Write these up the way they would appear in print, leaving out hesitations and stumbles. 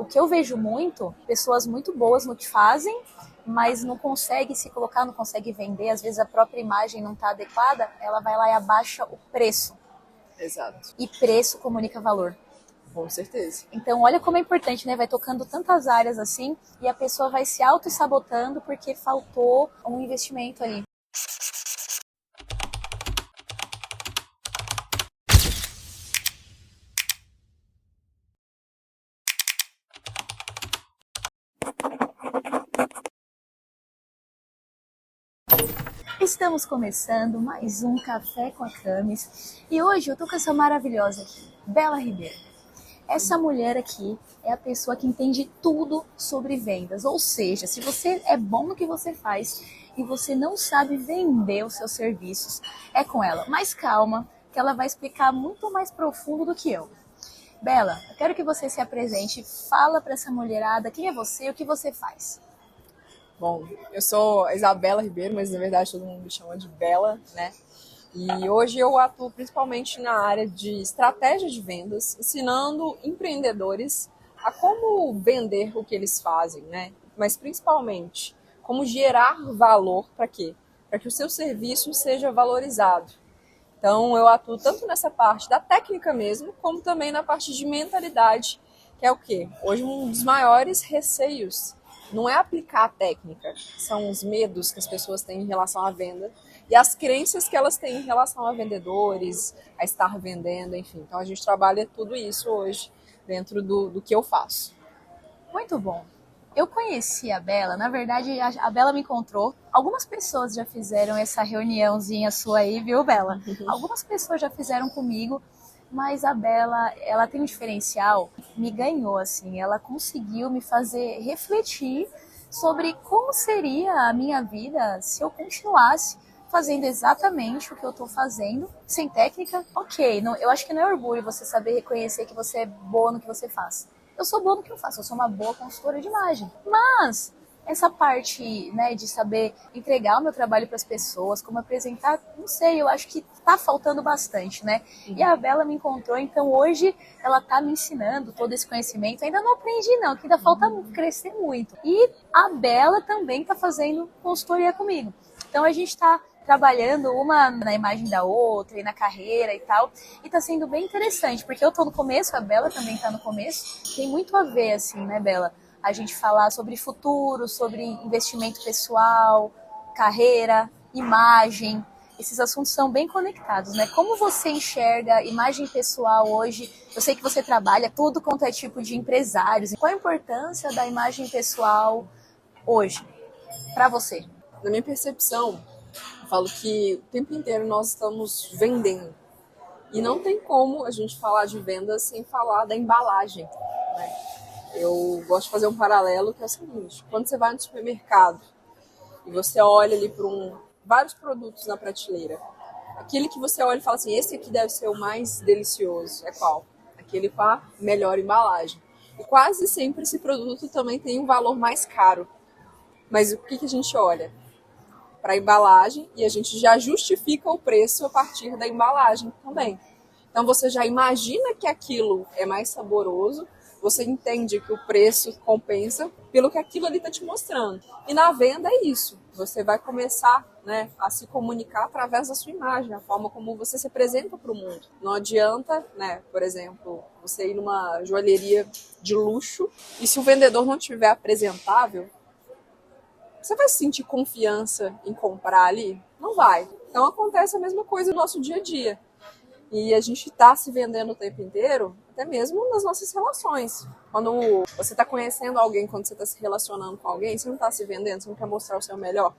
que eu vejo muito, pessoas muito boas no que fazem, mas não consegue se colocar, não consegue vender, às vezes a própria imagem não está adequada, ela vai lá e abaixa o preço. Exato. E preço comunica valor. Com certeza. Então, olha como é importante, né? Vai tocando tantas áreas assim e a pessoa vai se auto-sabotando porque faltou um investimento ali. Estamos começando mais um Café com a Camis e hoje eu tô com essa maravilhosa aqui, Bela Ribeiro. Essa mulher aqui é a pessoa que entende tudo sobre vendas, ou seja, se você é bom no que você faz e você não sabe vender os seus serviços, é com ela. Mas calma, que ela vai explicar muito mais profundo do que eu. Bela, eu quero que você se apresente, fala para essa mulherada quem é você e o que você faz. Bom, eu sou a Isabela Ribeiro, mas na verdade todo mundo me chama de Bela, né? E hoje eu atuo principalmente na área de estratégia de vendas, ensinando empreendedores a como vender o que eles fazem, né? Mas principalmente, como gerar valor para quê? Para que o seu serviço seja valorizado. Então eu atuo tanto nessa parte da técnica mesmo, como também na parte de mentalidade, que é o quê? Hoje um dos maiores receios não é aplicar a técnica, são os medos que as pessoas têm em relação à venda e as crenças que elas têm em relação a vendedores, a estar vendendo, enfim. Então a gente trabalha tudo isso hoje dentro do que eu faço. Muito bom. Eu conheci a Bela, na verdade a Bela me encontrou. Algumas pessoas já fizeram essa reuniãozinha sua aí, viu, Bela? Algumas pessoas já fizeram comigo, mas a Bela, ela tem um diferencial, me ganhou, assim, ela conseguiu me fazer refletir sobre como seria a minha vida se eu continuasse fazendo exatamente o que eu tô fazendo, sem técnica. Ok, não, eu acho que não é orgulho você saber reconhecer que você é boa no que você faz. Eu sou boa no que eu faço, eu sou uma boa consultora de imagem. Mas essa parte, né, de saber entregar o meu trabalho para as pessoas, como apresentar, não sei, eu acho que tá faltando bastante, né? E a Bela me encontrou, então hoje ela tá me ensinando todo esse conhecimento. Ainda não aprendi não, que ainda falta crescer muito. E a Bela também tá fazendo consultoria comigo. Então a gente tá trabalhando uma na imagem da outra e na carreira e tal. E tá sendo bem interessante, porque eu tô no começo, a Bela também tá no começo. Tem muito a ver, assim, né, Bela? A gente falar sobre futuro, sobre investimento pessoal, carreira, imagem. Esses assuntos são bem conectados, né? Como você enxerga imagem pessoal hoje? Eu sei que você trabalha tudo quanto é tipo de empresários. Qual a importância da imagem pessoal hoje para você? Na minha percepção, eu falo que o tempo inteiro nós estamos vendendo. E não tem como a gente falar de vendas sem falar da embalagem, né? Eu gosto de fazer um paralelo que é o seguinte: quando você vai no supermercado e você olha ali para vários produtos na prateleira, aquele que você olha e fala assim, esse aqui deve ser o mais delicioso, é qual? Aquele com a melhor embalagem. E quase sempre esse produto também tem um valor mais caro. Mas o que a gente olha? Para a embalagem e a gente já justifica o preço a partir da embalagem também. Então você já imagina que aquilo é mais saboroso, você entende que o preço compensa pelo que aquilo ali está te mostrando. E na venda é isso, você vai começar, né, a se comunicar através da sua imagem, a forma como você se apresenta para o mundo. Não adianta, né, por exemplo, você ir numa joalheria de luxo e se o vendedor não estiver apresentável, você vai sentir confiança em comprar ali? Não vai. Então acontece a mesma coisa no nosso dia a dia. E a gente está se vendendo o tempo inteiro, até mesmo nas nossas relações. Quando você está conhecendo alguém, quando você está se relacionando com alguém, você não está se vendendo, você não quer mostrar o seu melhor.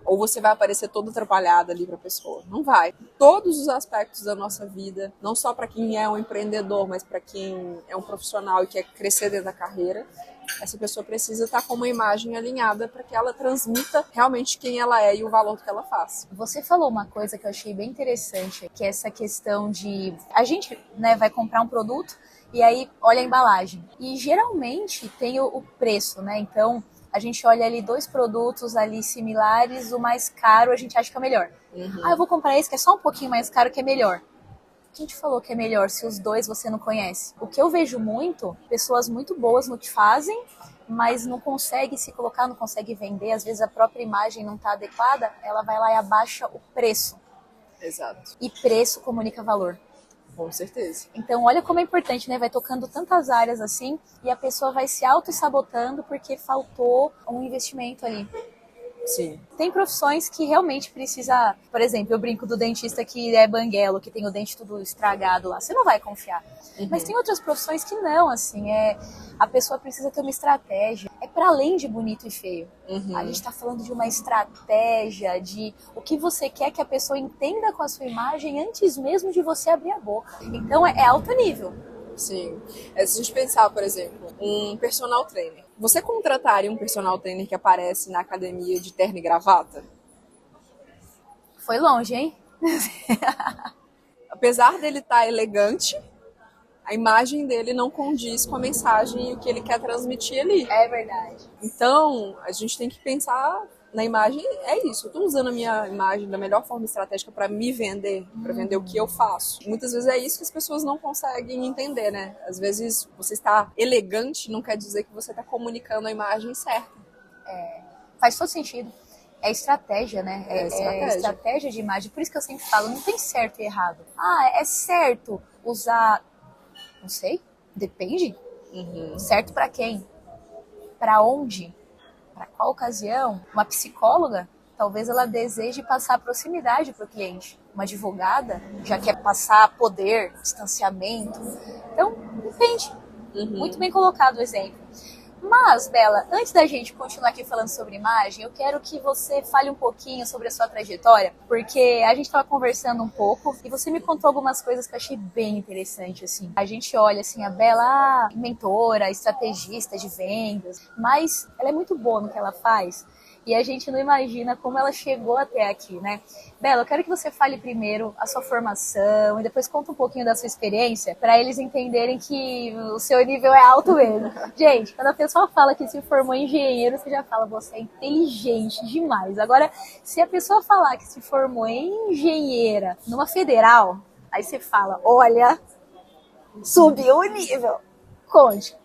Ou você vai aparecer todo atrapalhado ali para a pessoa. Não vai. Todos os aspectos da nossa vida, não só para quem é um empreendedor, mas para quem é um profissional e quer crescer dentro da carreira, essa pessoa precisa estar com uma imagem alinhada para que ela transmita realmente quem ela é e o valor que ela faz. Você falou uma coisa que eu achei bem interessante, que é essa questão de... A gente, né, vai comprar um produto e aí olha a embalagem. E geralmente tem o preço, né? Então a gente olha ali dois produtos ali similares, o mais caro a gente acha que é o melhor. Ah, eu vou comprar esse que é só um pouquinho mais caro que é melhor. Quem te falou que é melhor se os dois você não conhece? O que eu vejo muito, pessoas muito boas no que fazem, mas não consegue se colocar, não consegue vender, às vezes a própria imagem não está adequada, ela vai lá e abaixa o preço. Exato. E preço comunica valor. Com certeza. Então, olha como é importante, né? Vai tocando tantas áreas assim e a pessoa vai se auto-sabotando porque faltou um investimento ali. Sim. Tem profissões que realmente precisa, por exemplo, eu brinco do dentista que é banguelo, que tem o dente tudo estragado lá, você não vai confiar. Mas tem outras profissões que não, assim, a pessoa precisa ter uma estratégia, é para além de bonito e feio. A gente tá falando de uma estratégia, de o que você quer que a pessoa entenda com a sua imagem antes mesmo de você abrir a boca. Então é alto nível. Sim. Se a gente pensar, por exemplo, um personal trainer. Você contrataria um personal trainer que aparece na academia de terno e gravata? Foi longe, hein? Apesar dele estar elegante, a imagem dele não condiz com a mensagem e o que ele quer transmitir ali. É verdade. Então, a gente tem que pensar na imagem, é isso. Eu estou usando a minha imagem da melhor forma estratégica para me vender, para vender o que eu faço. Muitas vezes é isso que as pessoas não conseguem entender, né? Às vezes você está elegante não quer dizer que você está comunicando a imagem certa. Faz todo sentido. É estratégia, né? Estratégia. É estratégia de imagem. Por isso que eu sempre falo, não tem certo e errado. É certo usar... Não sei, depende. Certo para quem? Para onde? Para qual ocasião? Uma psicóloga, talvez ela deseje passar proximidade para o cliente. Uma advogada já quer passar poder, distanciamento. Então, depende. Muito bem colocado o exemplo. Mas, Bela, antes da gente continuar aqui falando sobre imagem, eu quero que você fale um pouquinho sobre a sua trajetória, porque a gente estava conversando um pouco e você me contou algumas coisas que eu achei bem interessante, assim. A gente olha, assim, a Bela, mentora, estrategista de vendas, mas ela é muito boa no que ela faz. E a gente não imagina como ela chegou até aqui, né? Bela, eu quero que você fale primeiro a sua formação e depois conta um pouquinho da sua experiência para eles entenderem que o seu nível é alto mesmo. Gente, quando a pessoa fala que se formou em engenheiro, você já fala, você é inteligente demais. Agora, se a pessoa falar que se formou em engenheira numa federal, aí você fala, olha, subiu o nível. Conte.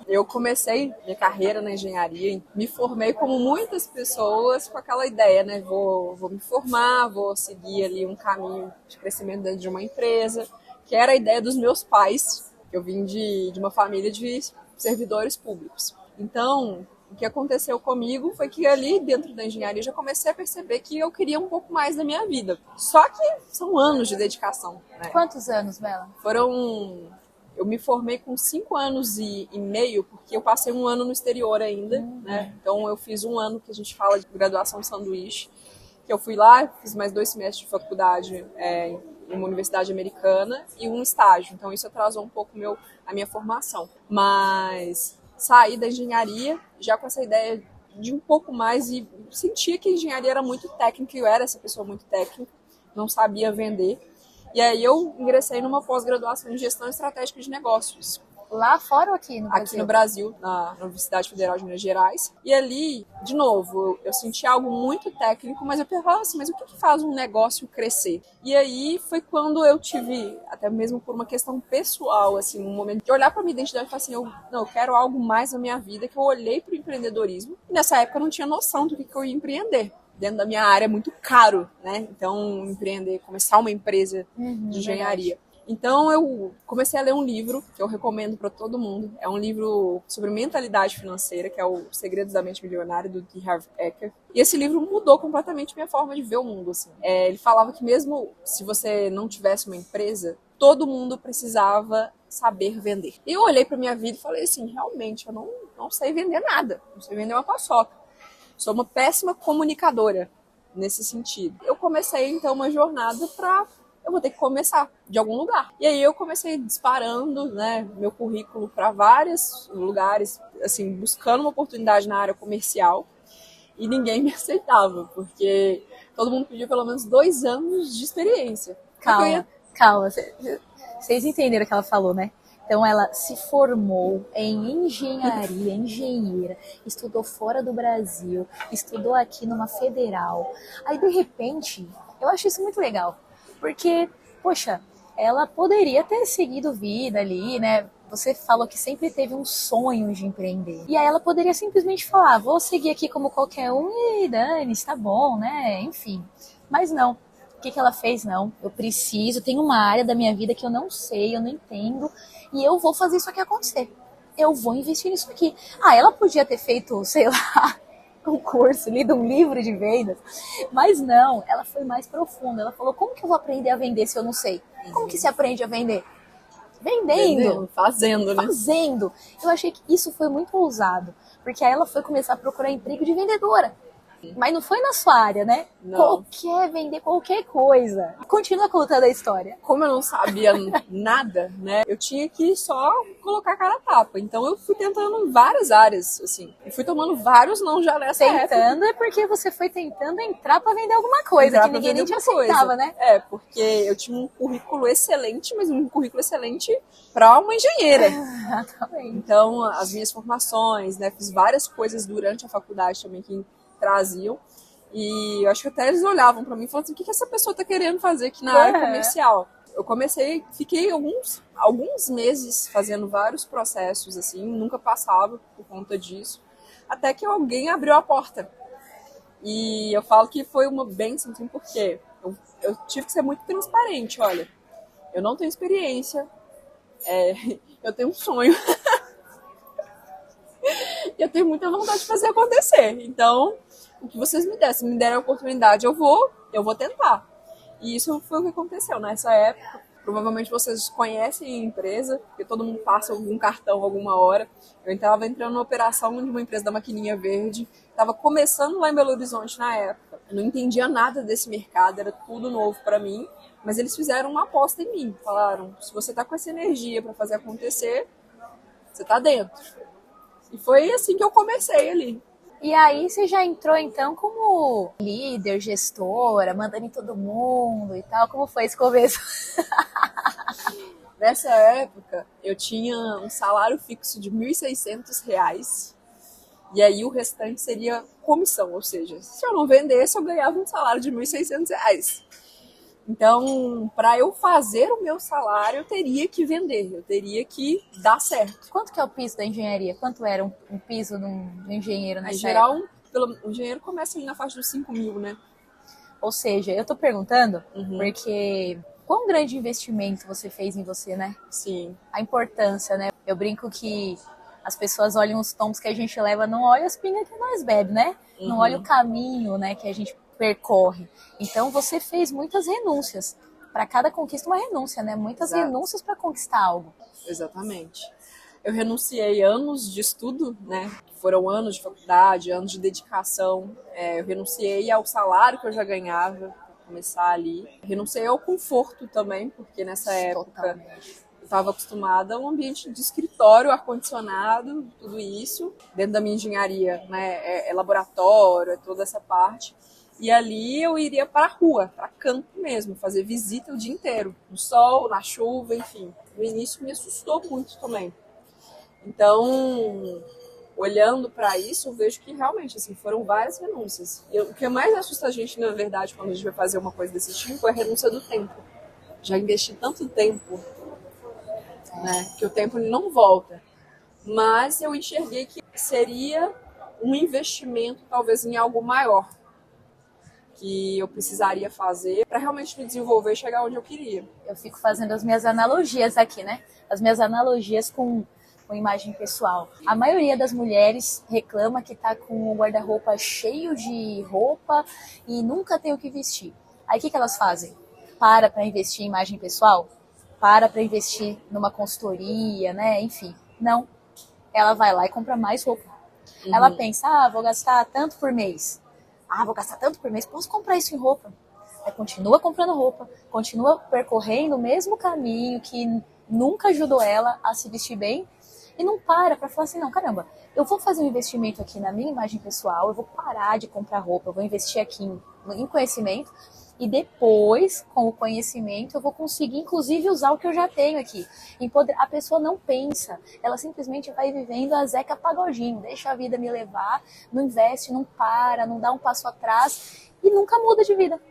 Eu comecei minha carreira na engenharia, me formei como muitas pessoas com aquela ideia, né? Vou me formar, vou seguir ali um caminho de crescimento dentro de uma empresa, que era a ideia dos meus pais. Eu vim de uma família de servidores públicos. Então, o que aconteceu comigo foi que ali dentro da engenharia eu já comecei a perceber que eu queria um pouco mais da minha vida. Só que são anos de dedicação, né? Quantos anos, Bela? Eu me formei com 5 anos e meio, porque eu passei um ano no exterior ainda, né? Então eu fiz um ano que a gente fala de graduação sanduíche, que eu fui lá, fiz mais 2 semestres de faculdade em uma universidade americana e um estágio. Então isso atrasou um pouco a minha formação. Mas saí da engenharia já com essa ideia de um pouco mais e sentia que a engenharia era muito técnica, e eu era essa pessoa muito técnica, não sabia vender. E aí eu ingressei numa pós-graduação em gestão estratégica de negócios. Lá fora ou aqui no Brasil? Aqui no Brasil, na Universidade Federal de Minas Gerais. E ali, de novo, eu senti algo muito técnico, mas eu pensava assim, mas o que faz um negócio crescer? E aí foi quando eu tive, até mesmo por uma questão pessoal, assim, um momento de olhar para minha identidade e falar assim, eu quero algo mais na minha vida, que eu olhei para o empreendedorismo. E nessa época eu não tinha noção do que eu ia empreender. Dentro da minha área é muito caro, né? Então, empreender, começar uma empresa de engenharia. Então, eu comecei a ler um livro que eu recomendo para todo mundo. É um livro sobre mentalidade financeira, que é o Segredos da Mente Milionária, do T. Harv Eker. E esse livro mudou completamente minha forma de ver o mundo, assim. Ele falava que mesmo se você não tivesse uma empresa, todo mundo precisava saber vender. E eu olhei para minha vida e falei assim, realmente, eu não sei vender nada. Não sei vender uma paçoca. Sou uma péssima comunicadora nesse sentido. Eu comecei, então, uma jornada eu vou ter que começar de algum lugar. E aí eu comecei disparando, né, meu currículo para vários lugares, assim, buscando uma oportunidade na área comercial. E ninguém me aceitava, porque todo mundo pediu pelo menos 2 anos de experiência. Calma. Vocês entenderam o que ela falou, né? Então, ela se formou em engenharia, engenheira, estudou fora do Brasil, estudou aqui numa federal. Aí, de repente, eu acho isso muito legal, porque, poxa, ela poderia ter seguido vida ali, né? Você falou que sempre teve um sonho de empreender. E aí ela poderia simplesmente falar, vou seguir aqui como qualquer um e dane-se, tá bom, né? Enfim. Mas não. O que ela fez? Não. Eu preciso, tem uma área da minha vida que eu não sei, eu não entendo, e eu vou fazer isso aqui acontecer. Eu vou investir nisso aqui. Ah, ela podia ter feito, sei lá, um curso, lido um livro de vendas, mas não, ela foi mais profunda. Ela falou, como que eu vou aprender a vender se eu não sei? Como que se aprende a vender? Vendendo. Fazendo, né? Fazendo. Eu achei que isso foi muito ousado, porque aí ela foi começar a procurar emprego de vendedora. Mas não foi na sua área, né? Não. Vender qualquer coisa. Continua contando a história. Como eu não sabia nada, né? Eu tinha que só colocar a cara a tapa. Então eu fui tentando várias áreas, assim. E fui tomando vários não já nessa época. Tentando é porque você foi tentando entrar pra vender alguma coisa, que ninguém nem te aceitava, né? É, porque eu tinha um currículo excelente, mas um currículo excelente para uma engenheira. Exatamente. Então, as minhas formações, né? Fiz várias coisas durante a faculdade também que traziam, e eu acho que até eles olhavam para mim e falavam assim, o que essa pessoa tá querendo fazer aqui na área comercial? Eu fiquei alguns meses fazendo vários processos, assim, nunca passava por conta disso, até que alguém abriu a porta. E eu falo que foi uma bênção, assim, porque eu tive que ser muito transparente, olha, eu não tenho experiência, eu tenho um sonho, eu tenho muita vontade de fazer acontecer, então o que vocês me derem a oportunidade, eu vou tentar. E isso foi o que aconteceu nessa época. Provavelmente vocês conhecem a empresa, porque todo mundo passa algum cartão alguma hora. Eu estava entrando na operação de uma empresa da Maquininha Verde, estava começando lá em Belo Horizonte na época. Eu não entendia nada desse mercado, era tudo novo para mim, mas eles fizeram uma aposta em mim. Falaram, se você está com essa energia para fazer acontecer, você está dentro. E foi assim que eu comecei ali. E aí você já entrou então como líder, gestora, mandando em todo mundo e tal. Como foi esse começo? Nessa época, eu tinha um salário fixo de R$ 1.600. E aí o restante seria comissão, ou seja, se eu não vendesse, eu ganhava um salário de R$ 1.600. Então, para eu fazer o meu salário, eu teria que vender, eu teria que dar certo. Quanto que é o piso da engenharia? Quanto era um piso de um engenheiro nessa Em geral, época? o engenheiro começa ali na faixa dos 5 mil, né? Ou seja, eu tô perguntando porque quão grande investimento você fez em você, né? Sim. A importância, né? Eu brinco que as pessoas olham os tombos que a gente leva, não olham as pingas que nós bebe, né? Não olham o caminho, né, que a gente percorre. Então você fez muitas renúncias. Para cada conquista uma renúncia, né? Muitas renúncias para conquistar algo. Exatamente. Eu renunciei anos de estudo, né? Foram anos de faculdade, anos de dedicação. Eu renunciei ao salário que eu já ganhava para começar ali. Renunciei ao conforto também, porque nessa época eu estava acostumada a um ambiente de escritório, ar-condicionado, tudo isso. Dentro da minha engenharia, né? É laboratório, é toda essa parte. E ali eu iria para a rua, para campo mesmo, fazer visita o dia inteiro, no sol, na chuva, enfim. No início me assustou muito também. Então, olhando para isso, eu vejo que realmente assim, foram várias renúncias. E o que mais assusta a gente, na verdade, quando a gente vai fazer uma coisa desse tipo, é a renúncia do tempo. Já investi tanto tempo, né, que o tempo não volta. Mas eu enxerguei que seria um investimento, talvez, em algo maior, que eu precisaria fazer para realmente me desenvolver e chegar onde eu queria. Eu fico fazendo as minhas analogias aqui, né? As minhas analogias com imagem pessoal. A maioria das mulheres reclama que tá com o guarda-roupa cheio de roupa e nunca tem o que vestir. Aí o que elas fazem? Para investir em imagem pessoal? Para investir numa consultoria, né? Enfim, não. Ela vai lá e compra mais roupa. Ela pensa, vou gastar tanto por mês. Vou gastar tanto por mês, posso comprar isso em roupa. Aí continua comprando roupa, continua percorrendo o mesmo caminho que nunca ajudou ela a se vestir bem e não para falar assim, não, caramba, eu vou fazer um investimento aqui na minha imagem pessoal, eu vou parar de comprar roupa, eu vou investir aqui em conhecimento e depois, com o conhecimento, eu vou conseguir, inclusive, usar o que eu já tenho aqui. A pessoa não pensa, ela simplesmente vai vivendo a Zeca Pagodinho, deixa a vida me levar, não investe, não para, não dá um passo atrás e nunca muda de vida.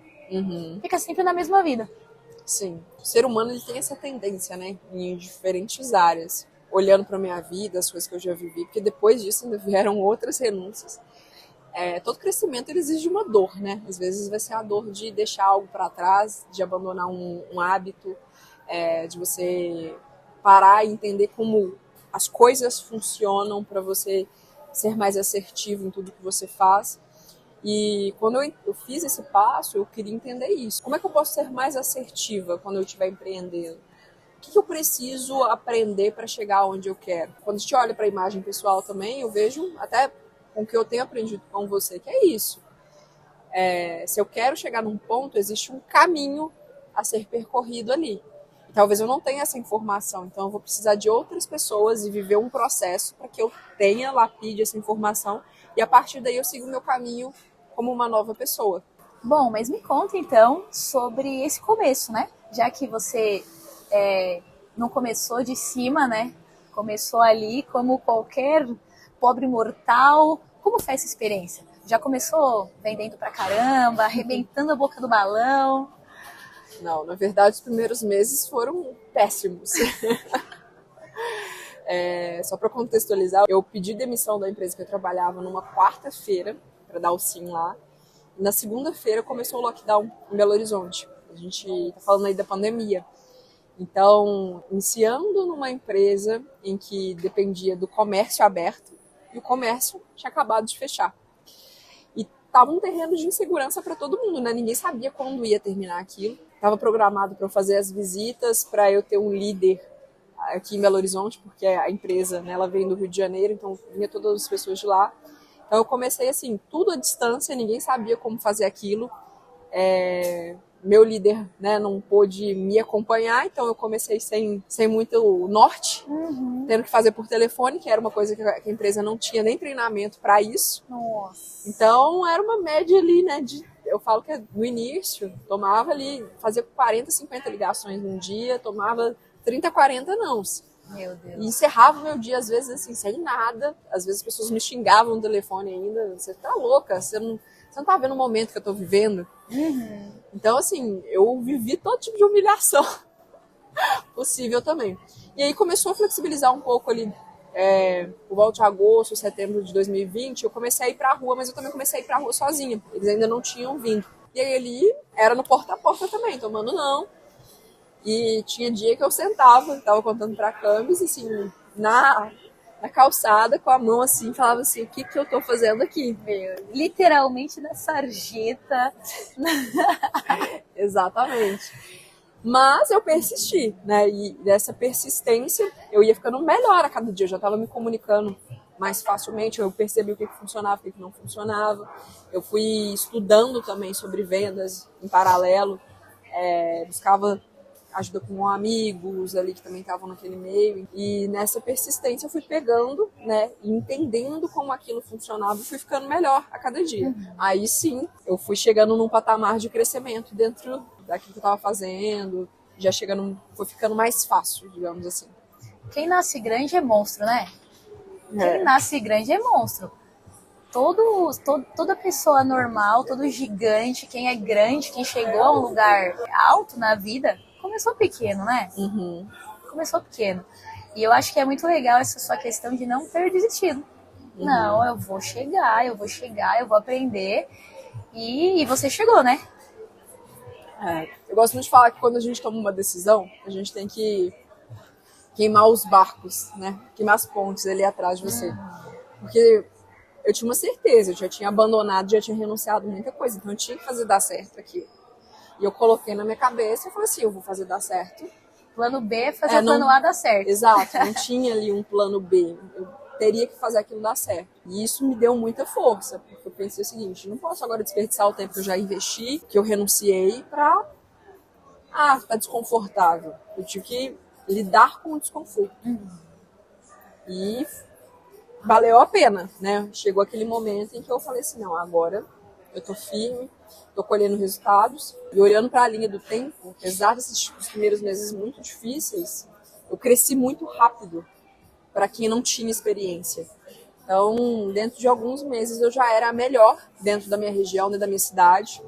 Fica sempre na mesma vida. Sim, o ser humano ele tem essa tendência, né, em diferentes áreas, olhando para minha vida, as coisas que eu já vivi, porque depois disso ainda vieram outras renúncias. Todo crescimento ele exige uma dor, né? Às vezes vai ser a dor de deixar algo para trás, de abandonar um hábito, de você parar e entender como as coisas funcionam para você ser mais assertivo em tudo que você faz. E quando eu fiz esse passo, eu queria entender isso. Como é que eu posso ser mais assertiva quando eu estiver empreendendo? O que eu preciso aprender para chegar onde eu quero? Quando a gente olha para a imagem pessoal também, eu vejo até com o que eu tenho aprendido com você, que é isso. Se eu quero chegar num ponto, existe um caminho a ser percorrido ali. E talvez eu não tenha essa informação, então eu vou precisar de outras pessoas e viver um processo para que eu tenha, lapide essa informação e a partir daí eu sigo o meu caminho como uma nova pessoa. Bom, mas me conta então sobre esse começo, né? Já que você não começou de cima, né? Começou ali como qualquer pobre mortal. Como foi essa experiência? Já começou vendendo pra caramba, arrebentando a boca do balão? Não, na verdade os primeiros meses foram péssimos. Só para contextualizar, eu pedi demissão da empresa que eu trabalhava numa quarta-feira para dar o sim lá. E na segunda-feira começou o lockdown em Belo Horizonte. A gente está falando aí da pandemia. Então, iniciando numa empresa em que dependia do comércio aberto e o comércio tinha acabado de fechar. E estava um terreno de insegurança para todo mundo, né? Ninguém sabia quando ia terminar aquilo. Estava programado para eu fazer as visitas, para eu ter um líder aqui em Belo Horizonte, porque a empresa, né, ela vem do Rio de Janeiro, então vinha todas as pessoas de lá. Então eu comecei assim, tudo à distância, ninguém sabia como fazer aquilo. Meu líder, né, não pôde me acompanhar, então eu comecei sem muito norte, tendo que fazer por telefone, que era uma coisa que a empresa não tinha nem treinamento para isso. Nossa. Então era uma média ali, né, eu falo que no início tomava ali, fazia 40, 50 ligações num dia, tomava 30, 40 nãos. Meu Deus. E encerrava o meu dia, às vezes, assim, sem nada. Às vezes as pessoas me xingavam no telefone ainda. Você tá louca? Você não tá vendo o momento que eu tô vivendo? Então, assim, eu vivi todo tipo de humilhação possível também. E aí começou a flexibilizar um pouco ali, por volta de agosto, setembro de 2020, eu comecei a ir pra rua, mas eu também comecei a ir pra rua sozinha. Eles ainda não tinham vindo. E aí ali era no porta a porta também, tomando não. E tinha dia que eu sentava, tava contando pra câmeras, assim, na calçada, com a mão assim, falava assim, o que eu tô fazendo aqui? Literalmente na sarjeta. Exatamente. Mas eu persisti, né? E dessa persistência, eu ia ficando melhor a cada dia. Eu já estava me comunicando mais facilmente. Eu percebi o que funcionava, o que não funcionava. Eu fui estudando também sobre vendas em paralelo. Buscava ajuda com amigos ali que também estavam naquele meio. E nessa persistência eu fui pegando, né? E entendendo como aquilo funcionava e fui ficando melhor a cada dia. Aí sim, eu fui chegando num patamar de crescimento dentro daquilo que eu estava fazendo. Já foi ficando mais fácil, digamos assim. Quem nasce grande é monstro, né? Quem nasce grande é monstro. Toda pessoa normal, todo gigante, quem é grande, quem chegou a um lugar alto na vida, começou pequeno, né? Começou pequeno. E eu acho que é muito legal essa sua questão de não ter desistido. Não, eu vou chegar, eu vou aprender. E você chegou, né? Eu gosto muito de falar que quando a gente toma uma decisão, a gente tem que queimar os barcos, né? Queimar as pontes ali atrás de você. Porque eu tinha uma certeza, eu já tinha abandonado, já tinha renunciado a muita coisa, então eu tinha que fazer dar certo aqui. E eu coloquei na minha cabeça e falei assim, eu vou fazer dar certo. Plano B é fazer o plano A dar certo. Exato, não tinha ali um plano B. Eu teria que fazer aquilo dar certo. E isso me deu muita força, porque eu pensei o seguinte, não posso agora desperdiçar o tempo que eu já investi, que eu renunciei pra... tá desconfortável. Eu tive que lidar com o desconforto. E valeu a pena, né? Chegou aquele momento em que eu falei assim, não, agora eu tô firme, tô colhendo resultados. E olhando para a linha do tempo, apesar desses primeiros meses muito difíceis, eu cresci muito rápido para quem não tinha experiência. Então, dentro de alguns meses, eu já era a melhor dentro da minha região, dentro da minha cidade.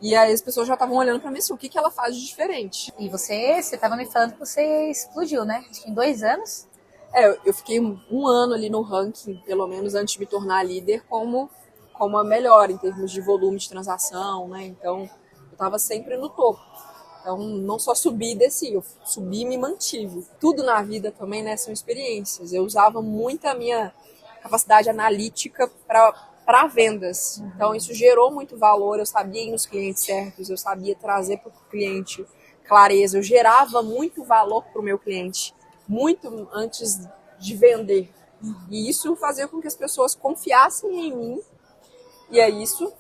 E aí as pessoas já estavam olhando pra mim assim, o que que ela faz de diferente? E você estava me falando que você explodiu, né? Acho que em 2 anos. Eu fiquei um ano ali no ranking, pelo menos antes de me tornar líder, como a melhor em termos de volume de transação, né? Então, eu estava sempre no topo. Então, não só subi e desci, eu subi e me mantive. Tudo na vida também, né, são experiências. Eu usava muito a minha capacidade analítica para vendas. Então, isso gerou muito valor. Eu sabia ir nos clientes certos, eu sabia trazer para o cliente clareza. Eu gerava muito valor para o meu cliente, muito antes de vender. E isso fazia com que as pessoas confiassem em mim. E aí isso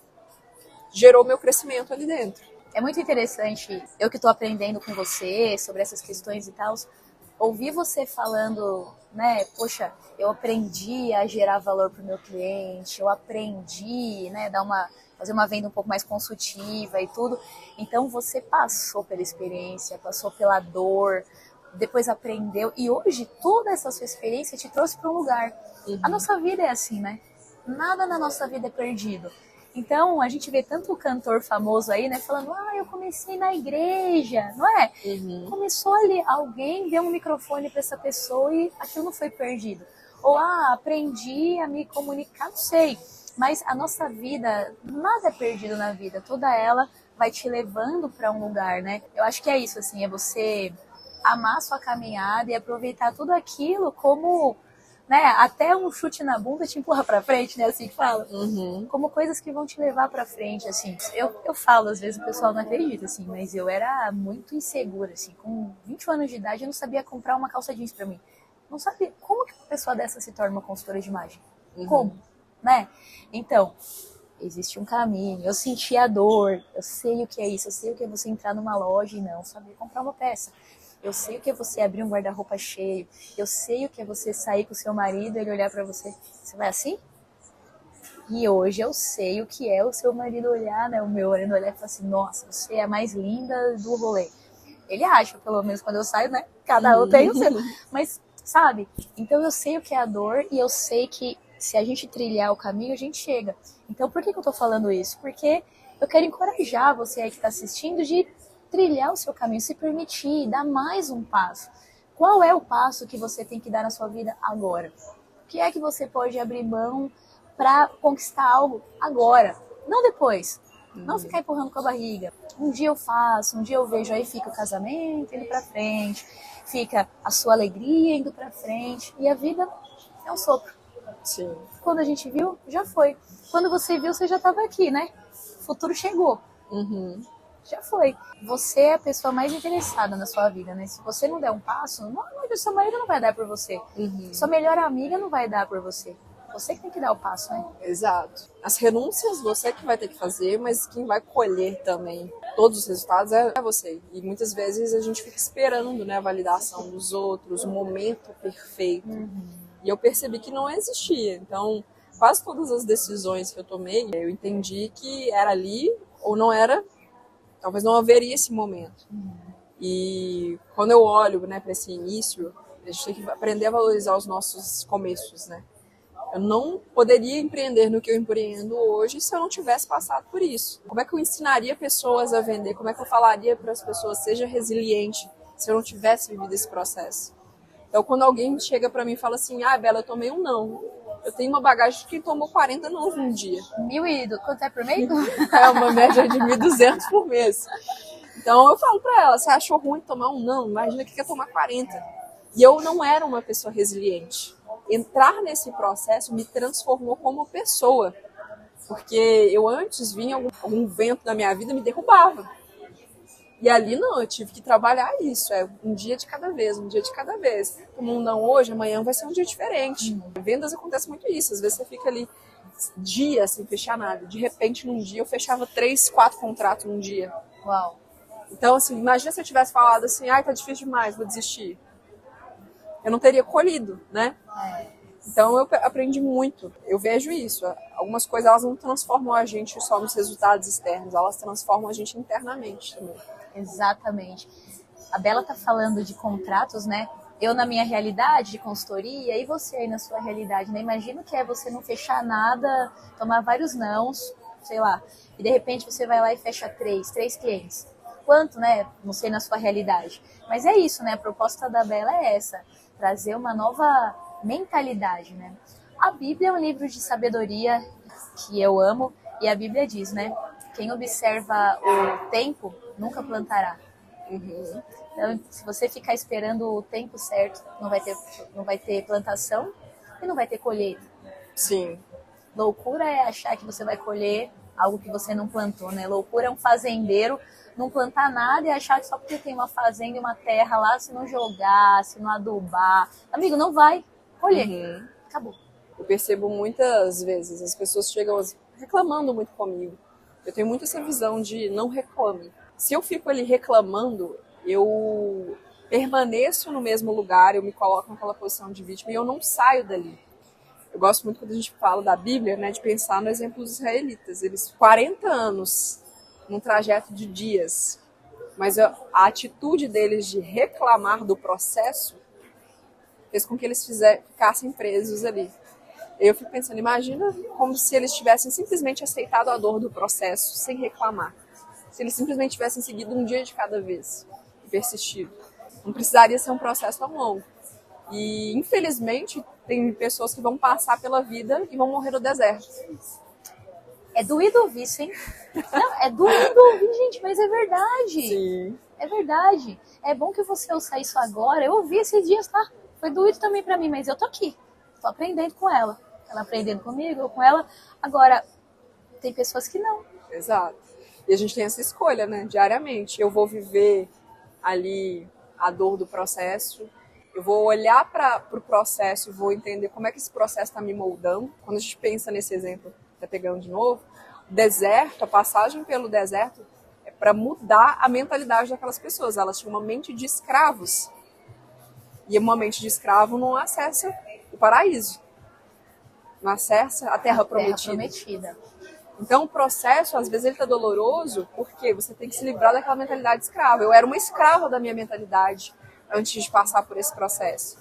gerou meu crescimento ali dentro. É muito interessante, eu que estou aprendendo com você sobre essas questões e tal, ouvir você falando, né, poxa, eu aprendi a gerar valor para o meu cliente, eu aprendi, né, fazer uma venda um pouco mais consultiva e tudo. Então você passou pela experiência, passou pela dor, depois aprendeu e hoje toda essa sua experiência te trouxe para um lugar. A nossa vida é assim, né? Nada na nossa vida é perdido. Então, a gente vê tanto cantor famoso aí, né, falando, eu comecei na igreja, não é? Começou ali, alguém deu um microfone para essa pessoa e aquilo não foi perdido. Ou, aprendi a me comunicar, não sei. Mas a nossa vida, nada é perdido na vida, toda ela vai te levando para um lugar, né? Eu acho que é isso, assim, é você amar a sua caminhada e aproveitar tudo aquilo como... né, até um chute na bunda te empurra pra frente, né, assim que fala. Como coisas que vão te levar pra frente, assim. Eu falo, às vezes o pessoal não acredita, assim, mas eu era muito insegura, assim. Com 21 anos de idade, eu não sabia comprar uma calça jeans pra mim. Não sabia. Como que uma pessoa dessa se torna uma consultora de imagem? Como? Né? Então, existe um caminho. Eu senti a dor, eu sei o que é isso, eu sei o que é você entrar numa loja e não saber comprar uma peça. Eu sei o que é você abrir um guarda-roupa cheio. Eu sei o que é você sair com o seu marido e ele olhar pra você. Você vai assim? E hoje eu sei o que é o seu marido olhar, né? O meu marido olhar e falar assim, nossa, você é a mais linda do rolê. Ele acha, pelo menos quando eu saio, né? Cada um tem o seu. Mas, sabe? Então eu sei o que é a dor e eu sei que se a gente trilhar o caminho, a gente chega. Então por que eu tô falando isso? Porque eu quero encorajar você aí que tá assistindo de trilhar o seu caminho, se permitir, dar mais um passo. Qual é o passo que você tem que dar na sua vida agora? O que é que você pode abrir mão para conquistar algo agora? Não depois. Não ficar empurrando com a barriga. Um dia eu faço, um dia eu vejo, aí fica o casamento indo para frente, fica a sua alegria indo para frente, e a vida é um sopro. Sim. Quando a gente viu, já foi. Quando você viu, você já estava aqui, né? O futuro chegou. Já foi. Você é a pessoa mais interessada na sua vida, né? Se você não der um passo, normalmente o seu marido não vai dar por você. Sua melhor amiga não vai dar por você. Você que tem que dar o passo, né? Exato. As renúncias você que vai ter que fazer, mas quem vai colher também todos os resultados é você. E muitas vezes a gente fica esperando, né, a validação dos outros, o momento perfeito. E eu percebi que não existia. Então, quase todas as decisões que eu tomei, eu entendi que era ali ou não era. Talvez não haveria esse momento. E quando eu olho, né, para esse início, a gente tem que aprender a valorizar os nossos começos, né? Eu não poderia empreender no que eu empreendo hoje se eu não tivesse passado por isso. Como é que eu ensinaria pessoas a vender? Como é que eu falaria para as pessoas, seja resiliente, se eu não tivesse vivido esse processo? Então, quando alguém chega para mim e fala assim, Bela, eu tomei um não. Eu tenho uma bagagem que tomou 40 nãos num dia. Quanto é por mês? É uma média de 1.200 por mês. Então eu falo pra ela, você achou ruim tomar um não? Imagina o que é tomar 40. E eu não era uma pessoa resiliente. Entrar nesse processo me transformou como pessoa. Porque eu antes vinha algum vento na minha vida e me derrubava. E ali não, eu tive que trabalhar isso. É um dia de cada vez, um dia de cada vez. Como um não hoje, amanhã vai ser um dia diferente. Vendas acontece muito isso. Às vezes você fica ali dias sem fechar nada. De repente, num dia, eu fechava 3, 4 contratos num dia. Uau. Então, assim, imagina se eu tivesse falado assim, tá difícil demais, vou desistir. Eu não teria colhido, né? Então, eu aprendi muito. Eu vejo isso. Algumas coisas, elas não transformam a gente só nos resultados externos, elas transformam a gente internamente também. Exatamente. A Bela tá falando de contratos, né? Eu na minha realidade de consultoria e você aí na sua realidade, né? Imagina que é você não fechar nada, tomar vários nãos, sei lá, e de repente você vai lá e fecha três clientes. Quanto, né? Não sei na sua realidade. Mas é isso, né? A proposta da Bela é essa, trazer uma nova mentalidade, né? A Bíblia é um livro de sabedoria que eu amo, e a Bíblia diz, né? Quem observa o tempo nunca plantará. Uhum. Então, se você ficar esperando o tempo certo, não vai ter plantação e não vai ter colheita. Sim. Loucura é achar que você vai colher algo que você não plantou, né? Loucura é um fazendeiro não plantar nada e achar que só porque tem uma fazenda e uma terra lá, se não jogar, se não adubar, amigo, não vai colher. Uhum. Acabou. Eu percebo muitas vezes, as pessoas chegam reclamando muito comigo. Eu tenho muito essa visão de não reclame. Se eu fico ali reclamando, eu permaneço no mesmo lugar, eu me coloco naquela posição de vítima e eu não saio dali. Eu gosto muito quando a gente fala da Bíblia, né, de pensar no exemplo dos israelitas. Eles 40 anos num trajeto de dias, mas a atitude deles de reclamar do processo fez com que eles ficassem presos ali. Eu fico pensando, imagina como se eles tivessem simplesmente aceitado a dor do processo sem reclamar. Se eles simplesmente tivessem seguido um dia de cada vez e persistido. Não precisaria ser um processo tão longo. E, infelizmente, tem pessoas que vão passar pela vida e vão morrer no deserto. É doído ouvir isso, hein? Não, é doído ouvir, gente, mas é verdade. Sim. É verdade. É bom que você ouça isso agora. Eu ouvi esses dias, tá? Foi doído também pra mim, mas eu tô aqui. Tô aprendendo com ela. Ela aprendendo comigo, eu com ela. Agora, tem pessoas que não. Exato. E a gente tem essa escolha, né? Diariamente. Eu vou viver ali a dor do processo. Eu vou olhar para o processo e vou entender como é que esse processo está me moldando. Quando a gente pensa nesse exemplo, tá pegando de novo, o deserto, a passagem pelo deserto é para mudar a mentalidade daquelas pessoas. Elas tinham uma mente de escravos. E uma mente de escravo não acessa o paraíso. Não acessa a terra prometida. Então o processo, às vezes, ele tá doloroso porque você tem que se livrar daquela mentalidade escrava. Eu era uma escrava da minha mentalidade antes de passar por esse processo.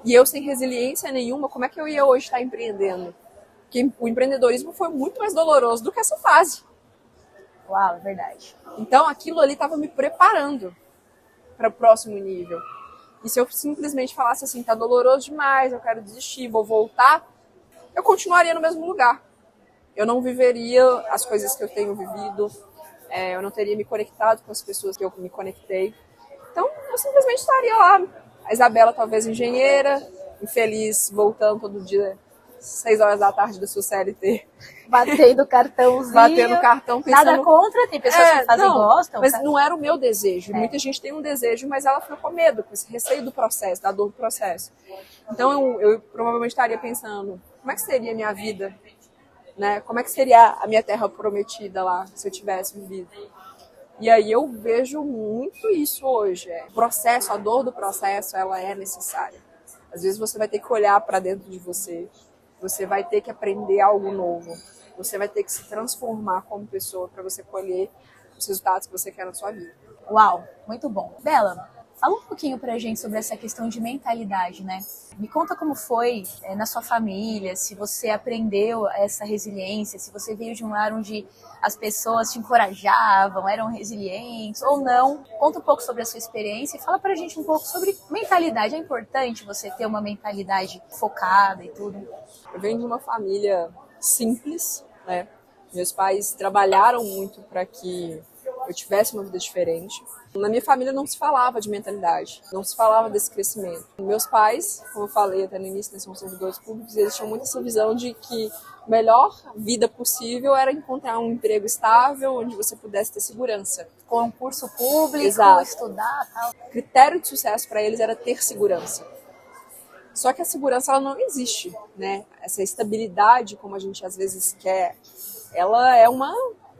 E eu, sem resiliência nenhuma, como é que eu ia hoje estar empreendendo? Porque o empreendedorismo foi muito mais doloroso do que essa fase. Uau, é verdade. Então aquilo ali estava me preparando para o próximo nível. E se eu simplesmente falasse assim, tá doloroso demais, eu quero desistir, vou voltar, eu continuaria no mesmo lugar. Eu não viveria as coisas que eu tenho vivido, eu não teria me conectado com as pessoas que eu me conectei. Então, eu simplesmente estaria lá. A Isabela, talvez engenheira, infeliz, voltando todo dia, 6 horas da tarde da sua CLT. Batendo cartãozinho. Batendo cartão, pensando... Nada contra, tem pessoas que fazem e gostam. Mas não era o meu desejo. Muita gente tem um desejo, mas ela ficou com medo, com esse receio do processo, da dor do processo. Então, eu provavelmente estaria pensando, como é que seria a minha vida? Né? Como é que seria a minha terra prometida lá, se eu tivesse vivido? E aí eu vejo muito isso hoje. O processo, a dor do processo, ela é necessária. Às vezes você vai ter que olhar para dentro de você, você vai ter que aprender algo novo, você vai ter que se transformar como pessoa para você colher os resultados que você quer na sua vida. Uau, muito bom. Bela, fala um pouquinho pra gente sobre essa questão de mentalidade, né? Me conta como foi na sua família, se você aprendeu essa resiliência, se você veio de um lar onde as pessoas te encorajavam, eram resilientes ou não. Conta um pouco sobre a sua experiência e fala pra gente um pouco sobre mentalidade. É importante você ter uma mentalidade focada e tudo? Eu venho de uma família simples, né? Meus pais trabalharam muito para que eu tivesse uma vida diferente. Na minha família não se falava de mentalidade, não se falava desse crescimento. Meus pais, como eu falei até no início, são servidores públicos, eles tinham muito essa visão de que a melhor vida possível era encontrar um emprego estável, onde você pudesse ter segurança. Concurso público, exato, estudar, tal. O critério de sucesso para eles era ter segurança. Só que a segurança ela não existe, né? Essa estabilidade, como a gente às vezes quer, ela é uma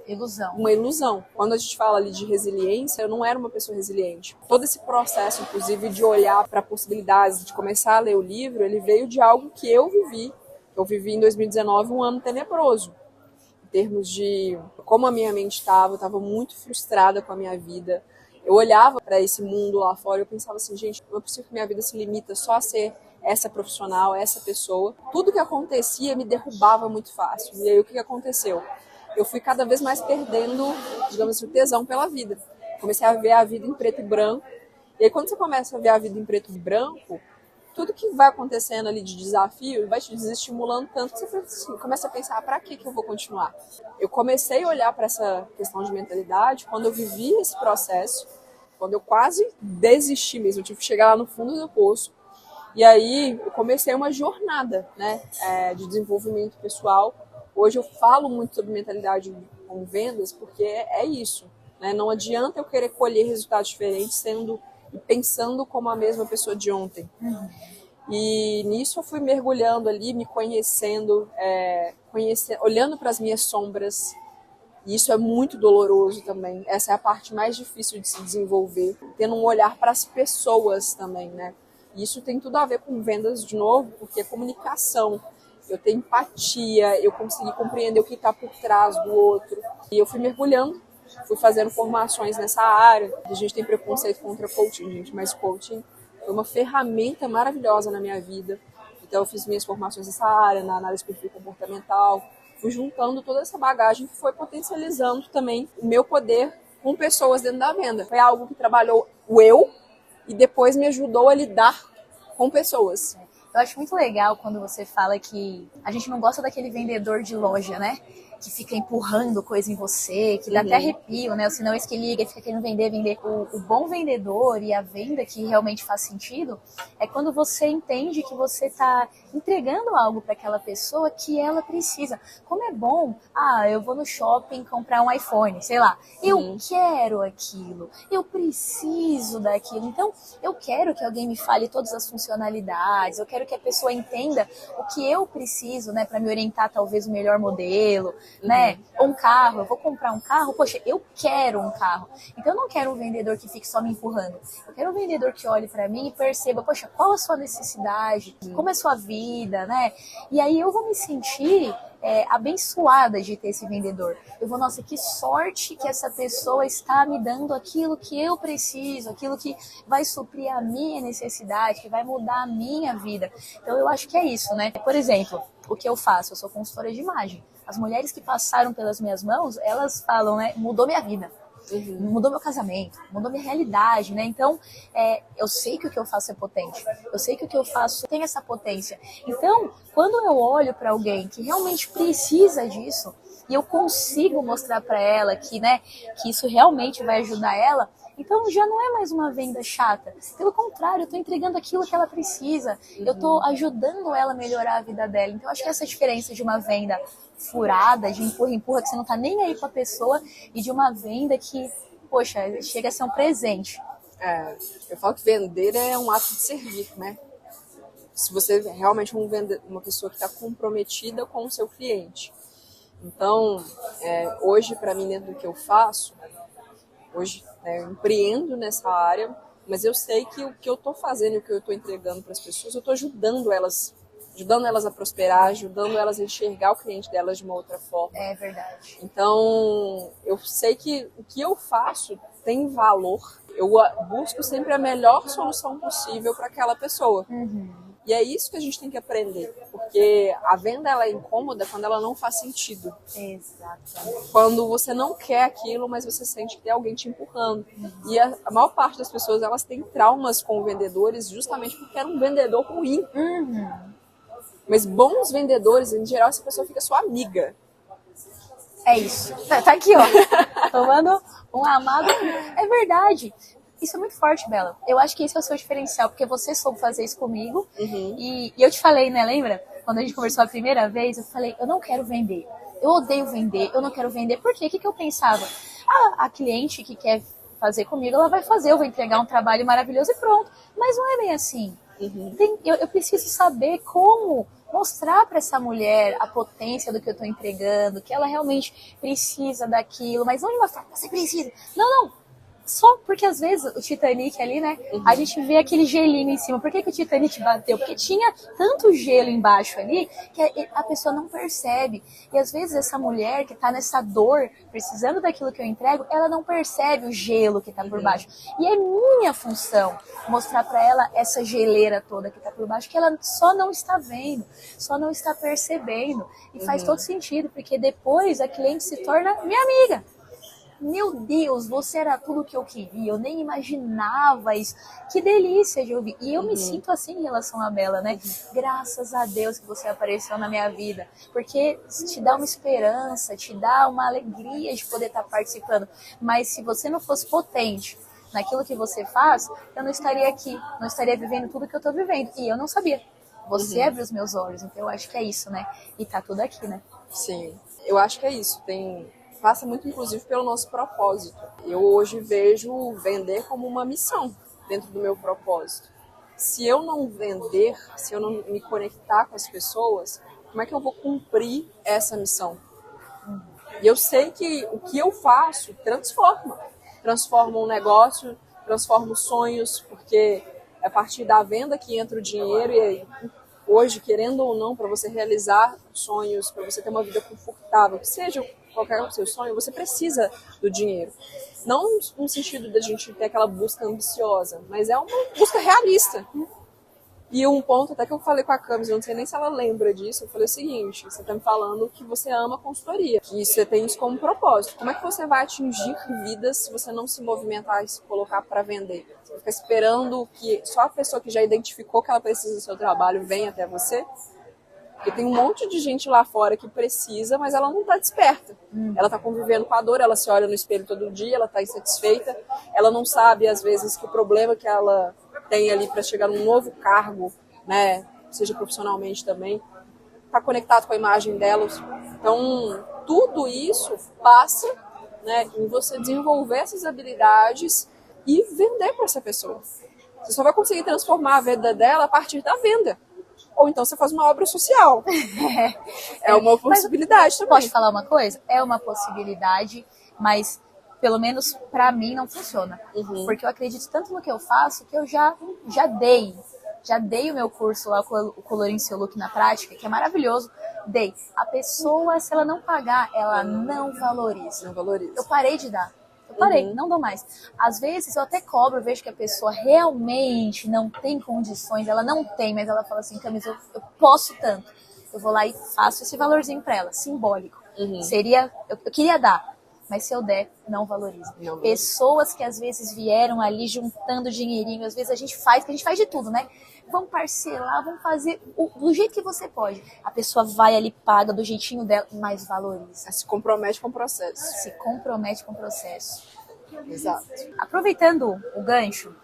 ilusão. Quando a gente fala ali de resiliência, eu não era uma pessoa resiliente. Todo esse processo, inclusive, de olhar para possibilidades, de começar a ler o livro, ele veio de algo que eu vivi. Eu vivi em 2019 um ano tenebroso. Em termos de como a minha mente estava, eu estava muito frustrada com a minha vida. Eu olhava para esse mundo lá fora e eu pensava assim, gente, não é possível que minha vida se limita só a ser essa profissional, essa pessoa. Tudo que acontecia me derrubava muito fácil. E aí o que aconteceu? eu fui cada vez mais perdendo, digamos assim, o tesão pela vida. Comecei a ver a vida em preto e branco. E aí, quando você começa a ver a vida em preto e branco, tudo que vai acontecendo ali de desafio vai te desestimulando tanto que você assim, começa a pensar, para que eu vou continuar? Eu comecei a olhar para essa questão de mentalidade quando eu vivi esse processo, quando eu quase desisti mesmo, eu tive que chegar lá no fundo do poço. E aí eu comecei uma jornada, né, de desenvolvimento pessoal. Hoje eu falo muito sobre mentalidade com vendas, porque é isso, né? Não adianta eu querer colher resultados diferentes e pensando como a mesma pessoa de ontem. E nisso eu fui mergulhando ali, me conhecendo, olhando para as minhas sombras. E isso é muito doloroso também. Essa é a parte mais difícil de se desenvolver, tendo um olhar para as pessoas também, né? E isso tem tudo a ver com vendas de novo, porque é comunicação. Eu tenho empatia, eu consegui compreender o que está por trás do outro. E eu fui mergulhando, fui fazendo formações nessa área. A gente tem preconceito contra coaching, gente, mas coaching foi uma ferramenta maravilhosa na minha vida. Então eu fiz minhas formações nessa área, na análise de perfil comportamental. Fui juntando toda essa bagagem que foi potencializando também o meu poder com pessoas dentro da venda. Foi algo que trabalhou o eu e depois me ajudou a lidar com pessoas. Eu acho muito legal quando você fala que a gente não gosta daquele vendedor de loja, né? Que fica empurrando coisa em você, que dá até arrepio, né? Senão esse que liga e fica querendo vender. O bom vendedor e a venda que realmente faz sentido é quando você entende que você está entregando algo para aquela pessoa que ela precisa. Como é bom, eu vou no shopping comprar um iPhone, sei lá. Eu quero aquilo, eu preciso daquilo. Então, eu quero que alguém me fale todas as funcionalidades, eu quero que a pessoa entenda o que eu preciso, né? Para me orientar talvez o melhor modelo, né? Ou um carro, eu vou comprar um carro, poxa, eu quero um carro. Então eu não quero um vendedor que fique só me empurrando. Eu quero um vendedor que olhe pra mim e perceba, poxa, qual a sua necessidade, como é a sua vida, né? E aí eu vou me sentir abençoada de ter esse vendedor. Eu vou, nossa, que sorte que essa pessoa está me dando aquilo que eu preciso, aquilo que vai suprir a minha necessidade, que vai mudar a minha vida. Então eu acho que é isso, né? Por exemplo, o que eu faço? Eu sou consultora de imagem. As mulheres que passaram pelas minhas mãos, elas falam, né? Mudou minha vida. Mudou meu casamento, mudou minha realidade, né? Então, eu sei que o que eu faço é potente. Eu sei que o que eu faço tem essa potência. Então, quando eu olho para alguém que realmente precisa disso e eu consigo mostrar para ela que, né, que isso realmente vai ajudar ela, então já não é mais uma venda chata. Pelo contrário, eu estou entregando aquilo que ela precisa. Eu estou ajudando ela a melhorar a vida dela. Então, acho que essa diferença de uma venda furada, de empurra, que você não tá nem aí com a pessoa, e de uma venda que, poxa, chega a ser um presente. Eu falo que vender é um ato de servir, né? Se você é realmente uma pessoa que está comprometida com o seu cliente. Então, hoje, para mim, dentro do que eu faço, hoje eu empreendo nessa área, mas eu sei que o que eu estou fazendo, o que eu estou entregando para as pessoas, eu estou ajudando elas a prosperar, ajudando elas a enxergar o cliente delas de uma outra forma. É verdade. Então, eu sei que o que eu faço tem valor. Eu busco sempre a melhor solução possível para aquela pessoa. E é isso que a gente tem que aprender, porque a venda ela é incômoda quando ela não faz sentido. Exatamente. Quando você não quer aquilo, mas você sente que tem alguém te empurrando. E a maior parte das pessoas, elas têm traumas com vendedores justamente porque era um vendedor ruim. Mas bons vendedores, em geral, essa pessoa fica sua amiga. É isso. Tá aqui, ó. Tomando um amado. É verdade. Isso é muito forte, Bela. Eu acho que esse é o seu diferencial, porque você soube fazer isso comigo. E eu te falei, né, lembra? Quando a gente conversou a primeira vez, eu falei, eu não quero vender. Eu odeio vender, eu não quero vender. Por quê? O que eu pensava? A cliente que quer fazer comigo, ela vai fazer, eu vou entregar um trabalho maravilhoso e pronto. Mas não é bem assim. Eu preciso saber como mostrar para essa mulher a potência do que eu estou entregando, que ela realmente precisa daquilo, mas não de uma forma, você precisa. Não. Só porque às vezes o Titanic ali, né? A gente vê aquele gelinho em cima. Por que o Titanic bateu? Porque tinha tanto gelo embaixo ali que a pessoa não percebe. E às vezes essa mulher que tá nessa dor, precisando daquilo que eu entrego, ela não percebe o gelo que tá por baixo. E é minha função mostrar pra ela essa geleira toda que tá por baixo, que ela só não está vendo, só não está percebendo. E faz todo sentido, porque depois a cliente se torna minha amiga. Meu Deus, você era tudo que eu queria, eu nem imaginava isso. Que delícia de ouvir. E eu me sinto assim em relação à Bela, né? Graças a Deus que você apareceu na minha vida. Porque te dá uma esperança, te dá uma alegria de poder estar participando. Mas se você não fosse potente naquilo que você faz, eu não estaria aqui, não estaria vivendo tudo que eu estou vivendo. E eu não sabia. Você abriu os meus olhos, então eu acho que é isso, né? E tá tudo aqui, né? Sim, eu acho que é isso. Passa muito, inclusive, pelo nosso propósito. Eu hoje vejo vender como uma missão dentro do meu propósito. Se eu não vender, se eu não me conectar com as pessoas, como é que eu vou cumprir essa missão? E eu sei que o que eu faço transforma um negócio, transforma os sonhos, porque é a partir da venda que entra o dinheiro. E aí, hoje, querendo ou não, para você realizar sonhos, para você ter uma vida confortável, que seja qualquer o seu sonho, você precisa do dinheiro. Não no sentido da gente ter aquela busca ambiciosa, mas é uma busca realista. E um ponto até que eu falei com a Camis, eu não sei nem se ela lembra disso, eu falei o seguinte: você está me falando que você ama consultoria, que você tem isso como propósito. Como é que você vai atingir vidas se você não se movimentar e se colocar para vender? Você vai ficar esperando que só a pessoa que já identificou que ela precisa do seu trabalho venha até você? Porque tem um monte de gente lá fora que precisa, mas ela não está desperta. Ela está convivendo com a dor, ela se olha no espelho todo dia, ela está insatisfeita, ela não sabe, às vezes, que o problema que ela tem ali para chegar num novo cargo, né, seja profissionalmente também, está conectado com a imagem dela. Então, tudo isso passa, né, em você desenvolver essas habilidades e vender para essa pessoa. Você só vai conseguir transformar a vida dela a partir da venda. Ou então você faz uma obra social. É uma possibilidade também. Posso falar uma coisa? É uma possibilidade, mas pelo menos pra mim não funciona. Porque eu acredito tanto no que eu faço que eu já dei o meu curso lá, o Colorir Seu Look na prática, que é maravilhoso. Dei. A pessoa, se ela não pagar, ela não valoriza. Não valoriza. Eu parei de dar. Eu parei, não dou mais. Às vezes eu até cobro, vejo que a pessoa realmente não tem condições, ela não tem, mas ela fala assim: Camis, eu posso tanto. Eu vou lá e faço esse valorzinho pra ela, simbólico. Eu queria dar, mas se eu der, não valoriza. Pessoas que às vezes vieram ali juntando dinheirinho, às vezes a gente faz de tudo, né? Vamos parcelar, vamos fazer do jeito que você pode. A pessoa vai ali, paga do jeitinho dela, mas valoriza. Se compromete com o processo. Se compromete com o processo. Exato. Aproveitando o gancho,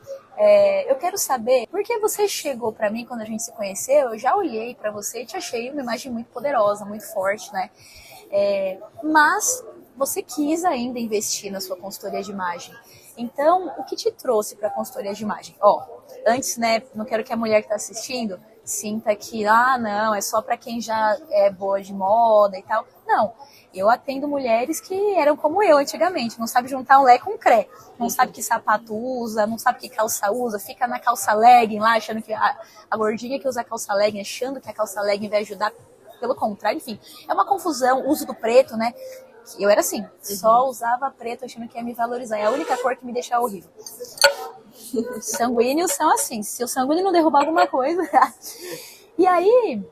eu quero saber por que você chegou pra mim quando a gente se conheceu. Eu já olhei pra você e te achei uma imagem muito poderosa, muito forte, né? Mas você quis ainda investir na sua consultoria de imagem. Então, o que te trouxe para a consultoria de imagem? Antes, né, não quero que a mulher que está assistindo sinta que, não, é só para quem já é boa de moda e tal. Não, eu atendo mulheres que eram como eu antigamente, não sabe juntar um lé com um cré, não sabe que sapato usa, não sabe que calça usa, fica na calça legging lá, achando que a gordinha que usa calça legging, achando que a calça legging vai ajudar, pelo contrário, enfim, é uma confusão, uso do preto, né? Eu era assim, só usava preto achando que ia me valorizar. É a única cor que me deixava horrível. Sanguíneos são assim, se o sanguíneo não derrubar alguma coisa. E aí,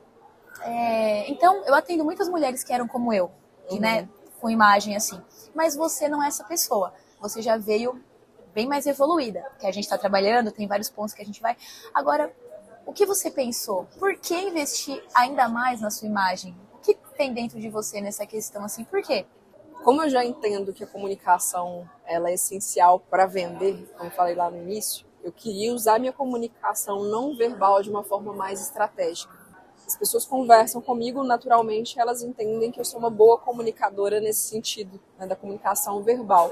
então eu atendo muitas mulheres que eram como eu, que, né, com imagem assim. Mas você não é essa pessoa. Você já veio bem mais evoluída, que a gente está trabalhando, tem vários pontos que a gente vai. Agora, o que você pensou? Por que investir ainda mais na sua imagem? O que tem dentro de você nessa questão assim? Por quê? Como eu já entendo que a comunicação ela é essencial para vender, como eu falei lá no início, eu queria usar minha comunicação não verbal de uma forma mais estratégica. As pessoas conversam comigo, naturalmente elas entendem que eu sou uma boa comunicadora nesse sentido, né, da comunicação verbal.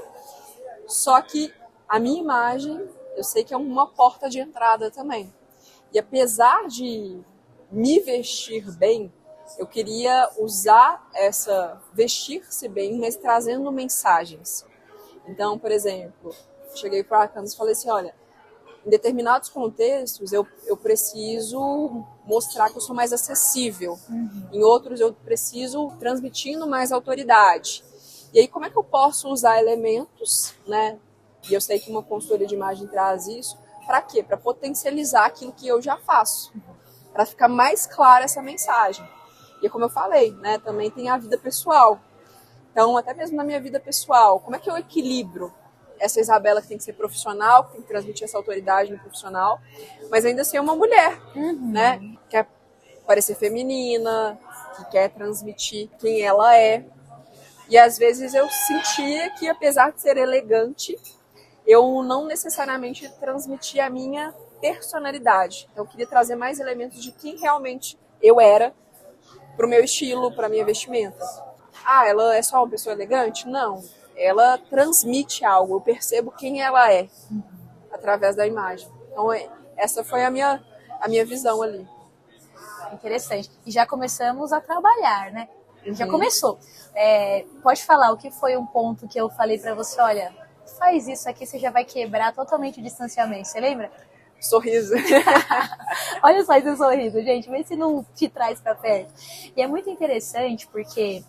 Só que a minha imagem, eu sei que é uma porta de entrada também. E apesar de me vestir bem, eu queria usar vestir-se bem, mas trazendo mensagens. Então, por exemplo, cheguei para a Candace e falei assim, olha, em determinados contextos eu preciso mostrar que eu sou mais acessível. Em outros eu preciso transmitindo mais autoridade. E aí como é que eu posso usar elementos, né? E eu sei que uma consultoria de imagem traz isso. Para quê? Para potencializar aquilo que eu já faço. Para ficar mais clara essa mensagem. E como eu falei, né? Também tem a vida pessoal. Então, até mesmo na minha vida pessoal, como é que eu equilibro essa Isabela que tem que ser profissional, que tem que transmitir essa autoridade no profissional, mas ainda ser uma mulher, né? Que quer parecer feminina, que quer transmitir quem ela é. E às vezes eu sentia que, apesar de ser elegante, eu não necessariamente transmitia a minha personalidade. Então eu queria trazer mais elementos de quem realmente eu era para o meu estilo, para a minha vestimenta. Ah, ela é só uma pessoa elegante? Não. Ela transmite algo, eu percebo quem ela é através da imagem. Então essa foi a minha visão ali. Interessante. E já começamos a trabalhar, né? Já começou. Pode falar o que foi um ponto que eu falei pra você, olha, faz isso aqui, você já vai quebrar totalmente o distanciamento, você lembra? Sorriso. Olha só esse sorriso, gente, vê se não te traz pra perto. E é muito interessante porque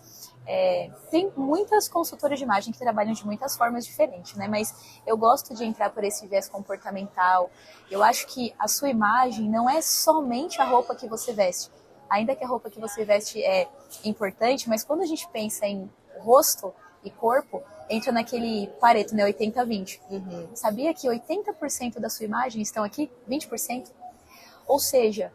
tem muitas consultoras de imagem que trabalham de muitas formas diferentes, né? Mas eu gosto de entrar por esse viés comportamental. Eu acho que a sua imagem não é somente a roupa que você veste. Ainda que a roupa que você veste é importante, mas quando a gente pensa em rosto e corpo, entra naquele Pareto, né? 80-20. Sabia que 80% da sua imagem estão aqui? 20%? Ou seja,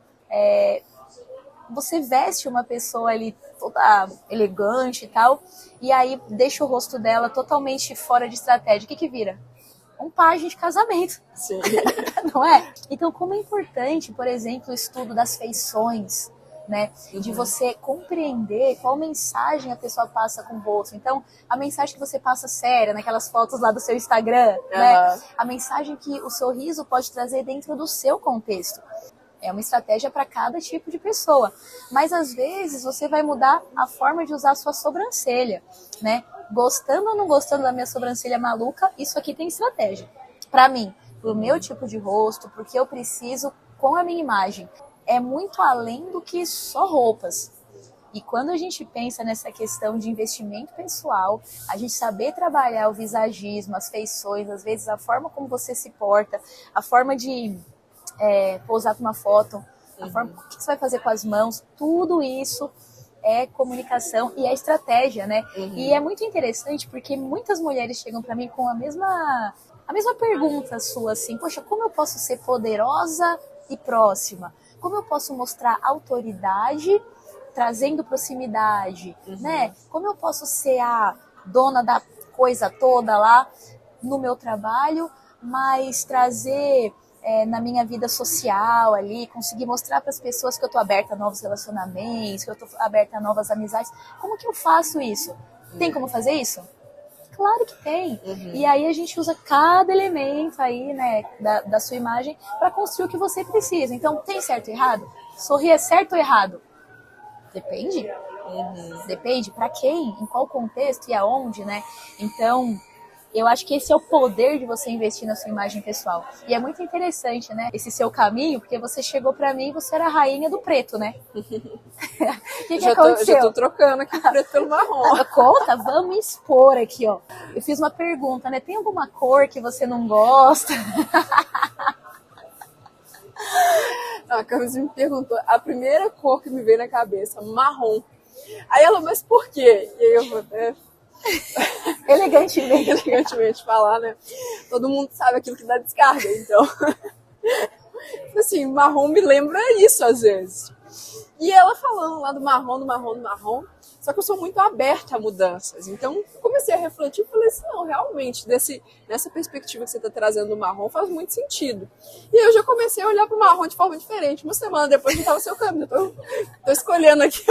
você veste uma pessoa ali toda elegante e tal, e aí deixa o rosto dela totalmente fora de estratégia. O que vira? Um pajem de casamento. Sim. Não é? Então, como é importante, por exemplo, o estudo das feições, né? De você compreender qual mensagem a pessoa passa com o rosto. Então, a mensagem que você passa séria, naquelas fotos lá do seu Instagram, né? A mensagem que o sorriso pode trazer dentro do seu contexto. É uma estratégia para cada tipo de pessoa. Mas, às vezes, você vai mudar a forma de usar a sua sobrancelha, né? Gostando ou não gostando da minha sobrancelha maluca, isso aqui tem estratégia. Para mim, pro meu tipo de rosto, porque eu preciso com a minha imagem. É muito além do que só roupas. E quando a gente pensa nessa questão de investimento pessoal, a gente saber trabalhar o visagismo, as feições, às vezes a forma como você se porta, a forma de pousar para uma foto, a forma, o que você vai fazer com as mãos, tudo isso é comunicação e é estratégia, né? E é muito interessante porque muitas mulheres chegam para mim com a mesma pergunta sua, assim, poxa, como eu posso ser poderosa e próxima? Como eu posso mostrar autoridade trazendo proximidade, né? Como eu posso ser a dona da coisa toda lá no meu trabalho, mas trazer na minha vida social ali, conseguir mostrar para as pessoas que eu estou aberta a novos relacionamentos, que eu estou aberta a novas amizades. Como que eu faço isso? Tem como fazer isso? Claro que tem. E aí a gente usa cada elemento aí, né, da sua imagem para construir o que você precisa. Então, tem certo e errado? Sorrir é certo ou errado? Depende. Depende para quem, em qual contexto e aonde, né? Então, eu acho que esse é o poder de você investir na sua imagem pessoal. E é muito interessante, né? Esse seu caminho, porque você chegou pra mim e você era a rainha do preto, né? O que aconteceu? Eu já tô trocando aqui o preto pelo marrom. Conta, vamos expor aqui, ó. Eu fiz uma pergunta, né? Tem alguma cor que você não gosta? Não, a Camis me perguntou, a primeira cor que me veio na cabeça, marrom. Aí ela, mas por quê? E aí eu vou elegantemente falar, né? Todo mundo sabe aquilo que dá descarga, então. Assim, marrom me lembra isso às vezes. E ela falando lá do marrom. Só que eu sou muito aberta a mudanças. Então, eu comecei a refletir e falei assim, não, realmente, nessa perspectiva que você está trazendo do marrom faz muito sentido. E aí eu já comecei a olhar para o marrom de forma diferente. Uma semana depois não estava seu caminho. Tô escolhendo aqui.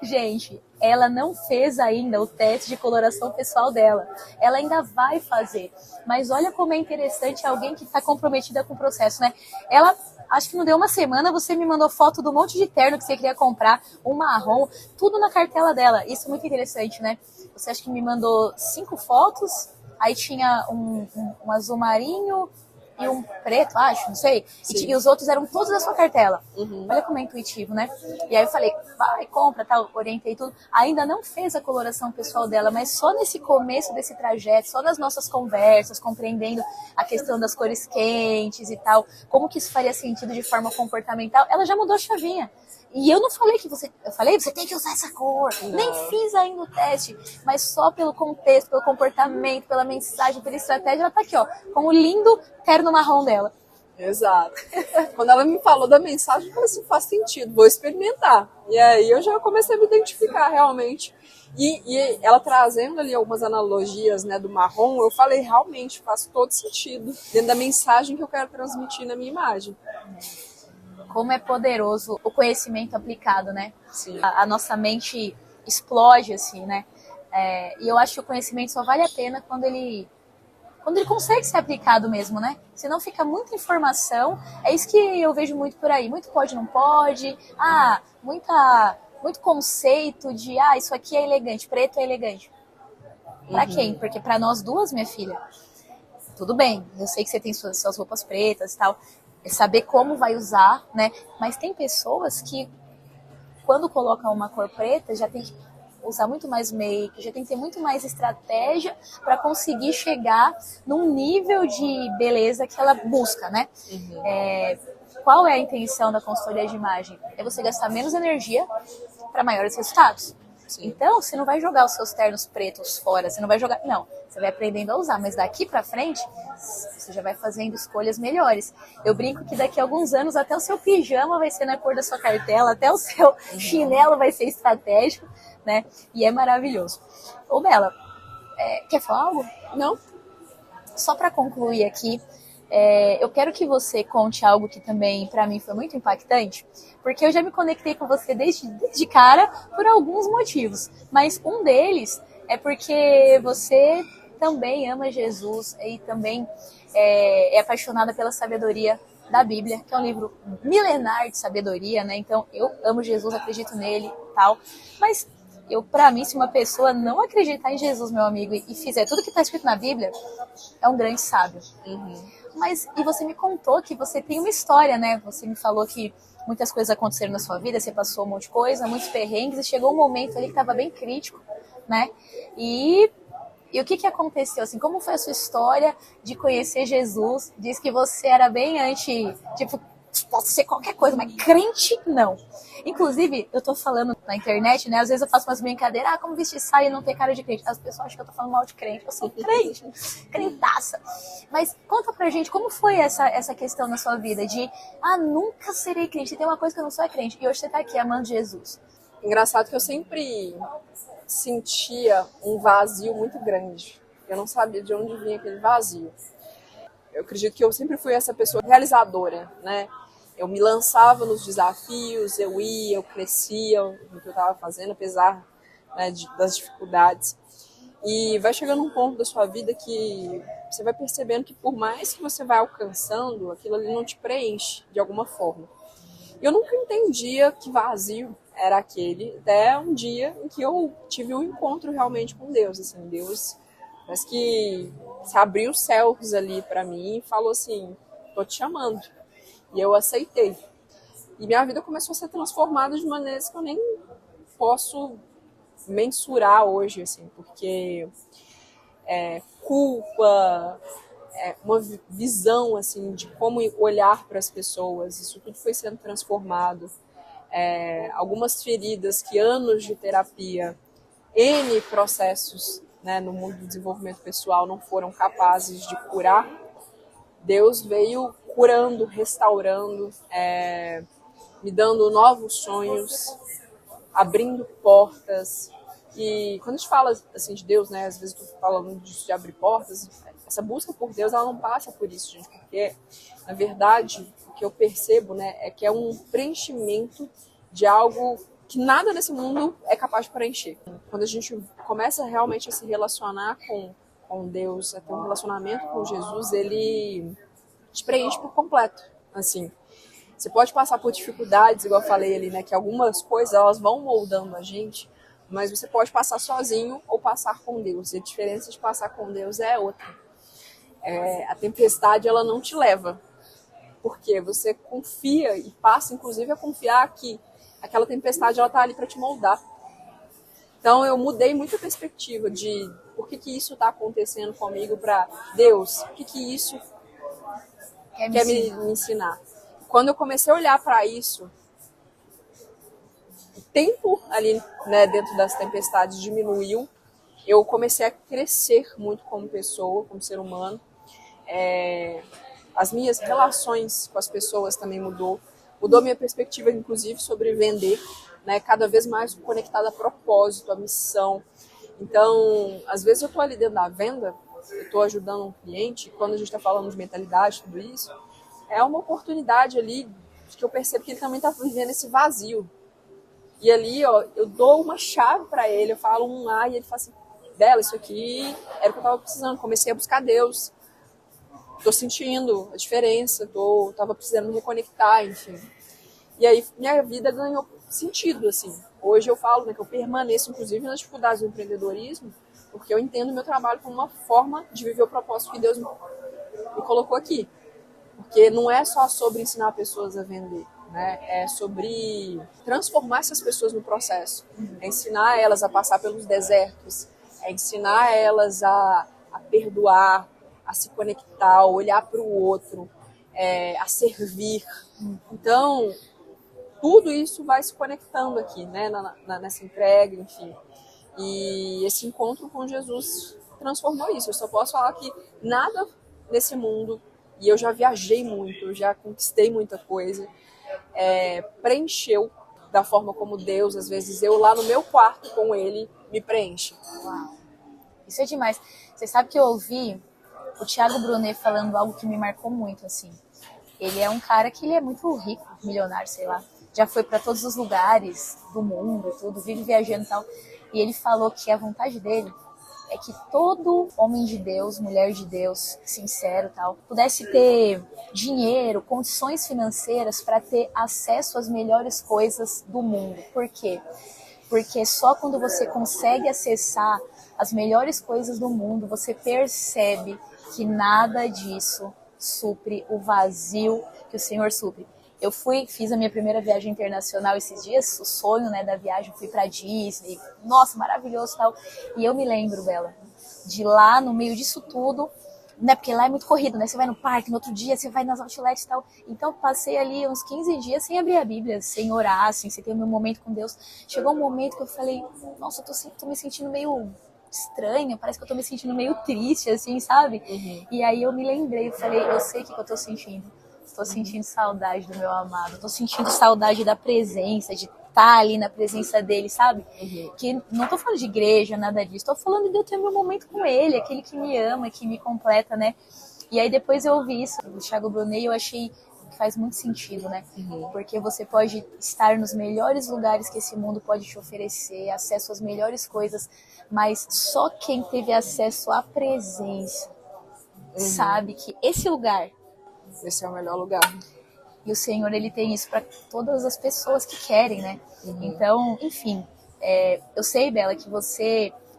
Gente, ela não fez ainda o teste de coloração pessoal dela. Ela ainda vai fazer. Mas olha como é interessante alguém que está comprometida com o processo, né? Ela, acho que não deu uma semana, você me mandou foto do monte de terno que você queria comprar, um marrom, tudo na cartela dela. Isso é muito interessante, né? Você acha que me mandou 5 fotos aí tinha um azul marinho e um preto, acho, não sei. E os outros eram todos da sua cartela. Olha como é intuitivo, né? E aí eu falei, vai, compra, tal, orientei tudo. Ainda não fez a coloração pessoal dela, mas só nesse começo desse trajeto, só nas nossas conversas, compreendendo a questão das cores quentes e tal, como que isso faria sentido de forma comportamental, ela já mudou a chavinha. E eu não falei que você... Eu falei, você tem que usar essa cor. Não. Nem fiz ainda o teste. Mas só pelo contexto, pelo comportamento, pela mensagem, pela estratégia, ela tá aqui, ó, com o lindo terno marrom dela. Exato. Quando ela me falou da mensagem, eu falei assim, faz sentido, vou experimentar. E aí eu já comecei a me identificar realmente. E ela trazendo ali algumas analogias, né, do marrom, eu falei, realmente faz todo sentido dentro da mensagem que eu quero transmitir na minha imagem. Como é poderoso o conhecimento aplicado, né? Sim. A nossa mente explode, assim, né? E eu acho que o conhecimento só vale a pena quando ele consegue ser aplicado mesmo, né? Senão fica muita informação. É isso que eu vejo muito por aí. Muito pode, não pode. Muito conceito de, isso aqui é elegante, preto é elegante. Pra quem? Porque pra nós duas, minha filha, tudo bem. Eu sei que você tem suas roupas pretas e tal. É saber como vai usar, né? Mas tem pessoas que, quando colocam uma cor preta, já tem que usar muito mais make, já tem que ter muito mais estratégia para conseguir chegar num nível de beleza que ela busca, né? Qual é a intenção da consultoria de imagem? É você gastar menos energia para maiores resultados. Sim. Então, você não vai jogar os seus ternos pretos fora, você não vai jogar... Não, você vai aprendendo a usar, mas daqui pra frente, você já vai fazendo escolhas melhores. Eu brinco que daqui a alguns anos, até o seu pijama vai ser na cor da sua cartela, até o seu chinelo vai ser estratégico, né? E é maravilhoso. Ô, Bela, quer falar algo? Não. Só pra concluir aqui, eu quero que você conte algo que também, para mim, foi muito impactante, porque eu já me conectei com você desde cara por alguns motivos, mas um deles é porque você também ama Jesus e também é apaixonada pela sabedoria da Bíblia, que é um livro milenar de sabedoria, né? Então, eu amo Jesus, acredito nele e tal, mas... Pra mim, se uma pessoa não acreditar em Jesus, meu amigo, e fizer tudo que está escrito na Bíblia, é um grande sábio. E você me contou que você tem uma história, né? Você me falou que muitas coisas aconteceram na sua vida, você passou um monte de coisa, muitos perrengues, e chegou um momento ali que estava bem crítico, né? E o que aconteceu? Assim, como foi a sua história de conhecer Jesus? Diz que você era bem posso ser qualquer coisa, mas crente, não. Inclusive, eu tô falando na internet, né? Às vezes eu faço umas brincadeiras, como vestir saia e não ter cara de crente. As pessoas acham que eu tô falando mal de crente. Eu sou crente, crentaça. Mas conta pra gente, como foi essa questão na sua vida de, nunca serei crente. Tem uma coisa que eu não sou crente. E hoje você tá aqui amando Jesus. Engraçado que eu sempre sentia um vazio muito grande. Eu não sabia de onde vinha aquele vazio. Eu acredito que eu sempre fui essa pessoa realizadora, né? Eu me lançava nos desafios, eu crescia no que eu estava fazendo, apesar, né, das dificuldades. E vai chegando um ponto da sua vida que você vai percebendo que por mais que você vai alcançando, aquilo ali não te preenche de alguma forma. Eu nunca entendia que vazio era aquele, até um dia em que eu tive um encontro realmente com Deus. Assim, Deus, parece que se abriu os céus ali para mim e falou assim, tô te chamando. E eu aceitei. E minha vida começou a ser transformada de maneiras que eu nem posso mensurar hoje, assim, porque culpa, uma visão assim, de como olhar para as pessoas, isso tudo foi sendo transformado. Algumas feridas que anos de terapia, N processos, né, no mundo do desenvolvimento pessoal não foram capazes de curar, Deus veio curando, restaurando, me dando novos sonhos, abrindo portas. E quando a gente fala assim de Deus, né, às vezes eu tô falando de abrir portas, essa busca por Deus, ela não passa por isso, gente, porque na verdade o que eu percebo, né, é que é um preenchimento de algo que nada nesse mundo é capaz de preencher. Quando a gente começa realmente a se relacionar com Deus, a ter um relacionamento com Jesus, ele te preenche por completo, assim. Você pode passar por dificuldades, igual eu falei ali, né, que algumas coisas elas vão moldando a gente, mas você pode passar sozinho ou passar com Deus. E a diferença de passar com Deus é outra. A tempestade, ela não te leva, porque você confia e passa, inclusive, a confiar que aquela tempestade, ela tá ali para te moldar. Então, eu mudei muito a perspectiva de por que isso está acontecendo comigo para Deus, o que isso quer me ensinar. Quando eu comecei a olhar para isso, o tempo ali, né, dentro das tempestades diminuiu, eu comecei a crescer muito como pessoa, como ser humano. As minhas relações com as pessoas também mudou minha perspectiva, inclusive, sobre vender, né, cada vez mais conectada a propósito, a missão. Então, às vezes eu estou ali dentro da venda, eu estou ajudando um cliente, quando a gente está falando de mentalidade, tudo isso, é uma oportunidade ali que eu percebo que ele também está vivendo esse vazio. E ali, ó, eu dou uma chave para ele, eu falo um A e ele fala assim, Bela, isso aqui era o que eu estava precisando, comecei a buscar Deus, estou sentindo a diferença, estava precisando me reconectar, enfim. E aí minha vida ganhou sentido, assim. Hoje eu falo, né, que eu permaneço, inclusive, nas dificuldades do empreendedorismo, porque eu entendo o meu trabalho como uma forma de viver o propósito que Deus me colocou aqui. Porque não é só sobre ensinar pessoas a vender, né? É sobre transformar essas pessoas no processo. É ensinar elas a passar pelos desertos, é ensinar elas a perdoar, a se conectar, a olhar para o outro, a servir. Então, tudo isso vai se conectando aqui, né? Nessa entrega, enfim. E esse encontro com Jesus transformou isso. Eu só posso falar que nada nesse mundo, e eu já viajei muito, eu já conquistei muita coisa, preencheu da forma como Deus, às vezes eu lá no meu quarto com Ele, me preenche. Uau. Isso é demais. Você sabe que eu ouvi o Thiago Brunet falando algo que me marcou muito, assim. Ele é um cara que ele é muito rico, milionário, sei lá. Já foi para todos os lugares do mundo, tudo, vive viajando e tal. E ele falou que a vontade dele é que todo homem de Deus, mulher de Deus, sincero e tal, pudesse ter dinheiro, condições financeiras para ter acesso às melhores coisas do mundo. Por quê? Porque só quando você consegue acessar as melhores coisas do mundo, você percebe que nada disso supre o vazio que o Senhor supre. Eu fiz a minha primeira viagem internacional esses dias, o sonho, né, da viagem, fui pra Disney, nossa, maravilhoso e tal. E eu me lembro, Bela, de lá no meio disso tudo, né, porque lá é muito corrido, né, você vai no parque, no outro dia você vai nas outlets e tal. Então passei ali uns 15 dias sem abrir a Bíblia, sem orar, sem ter o meu momento com Deus. Chegou um momento que eu falei, nossa, eu tô me sentindo meio estranha, parece que eu tô me sentindo meio triste, assim, sabe? Uhum. E aí eu me lembrei, eu falei, eu sei o que eu tô sentindo. Estou sentindo saudade do meu amado, estou sentindo saudade da presença, de estar ali na presença dele, sabe? Uhum. Que não tô falando de igreja, nada disso, estou falando de eu ter meu momento com ele, aquele que me ama, que me completa, né? E aí depois eu ouvi isso do Thiago Brunet e eu achei que faz muito sentido, né? Uhum. Porque você pode estar nos melhores lugares que esse mundo pode te oferecer, acesso às melhores coisas, mas só quem teve acesso à presença sabe que esse lugar, esse é o melhor lugar. E o Senhor, ele tem isso para todas as pessoas que querem, né? Uhum. Então, enfim, eu sei, Bela, que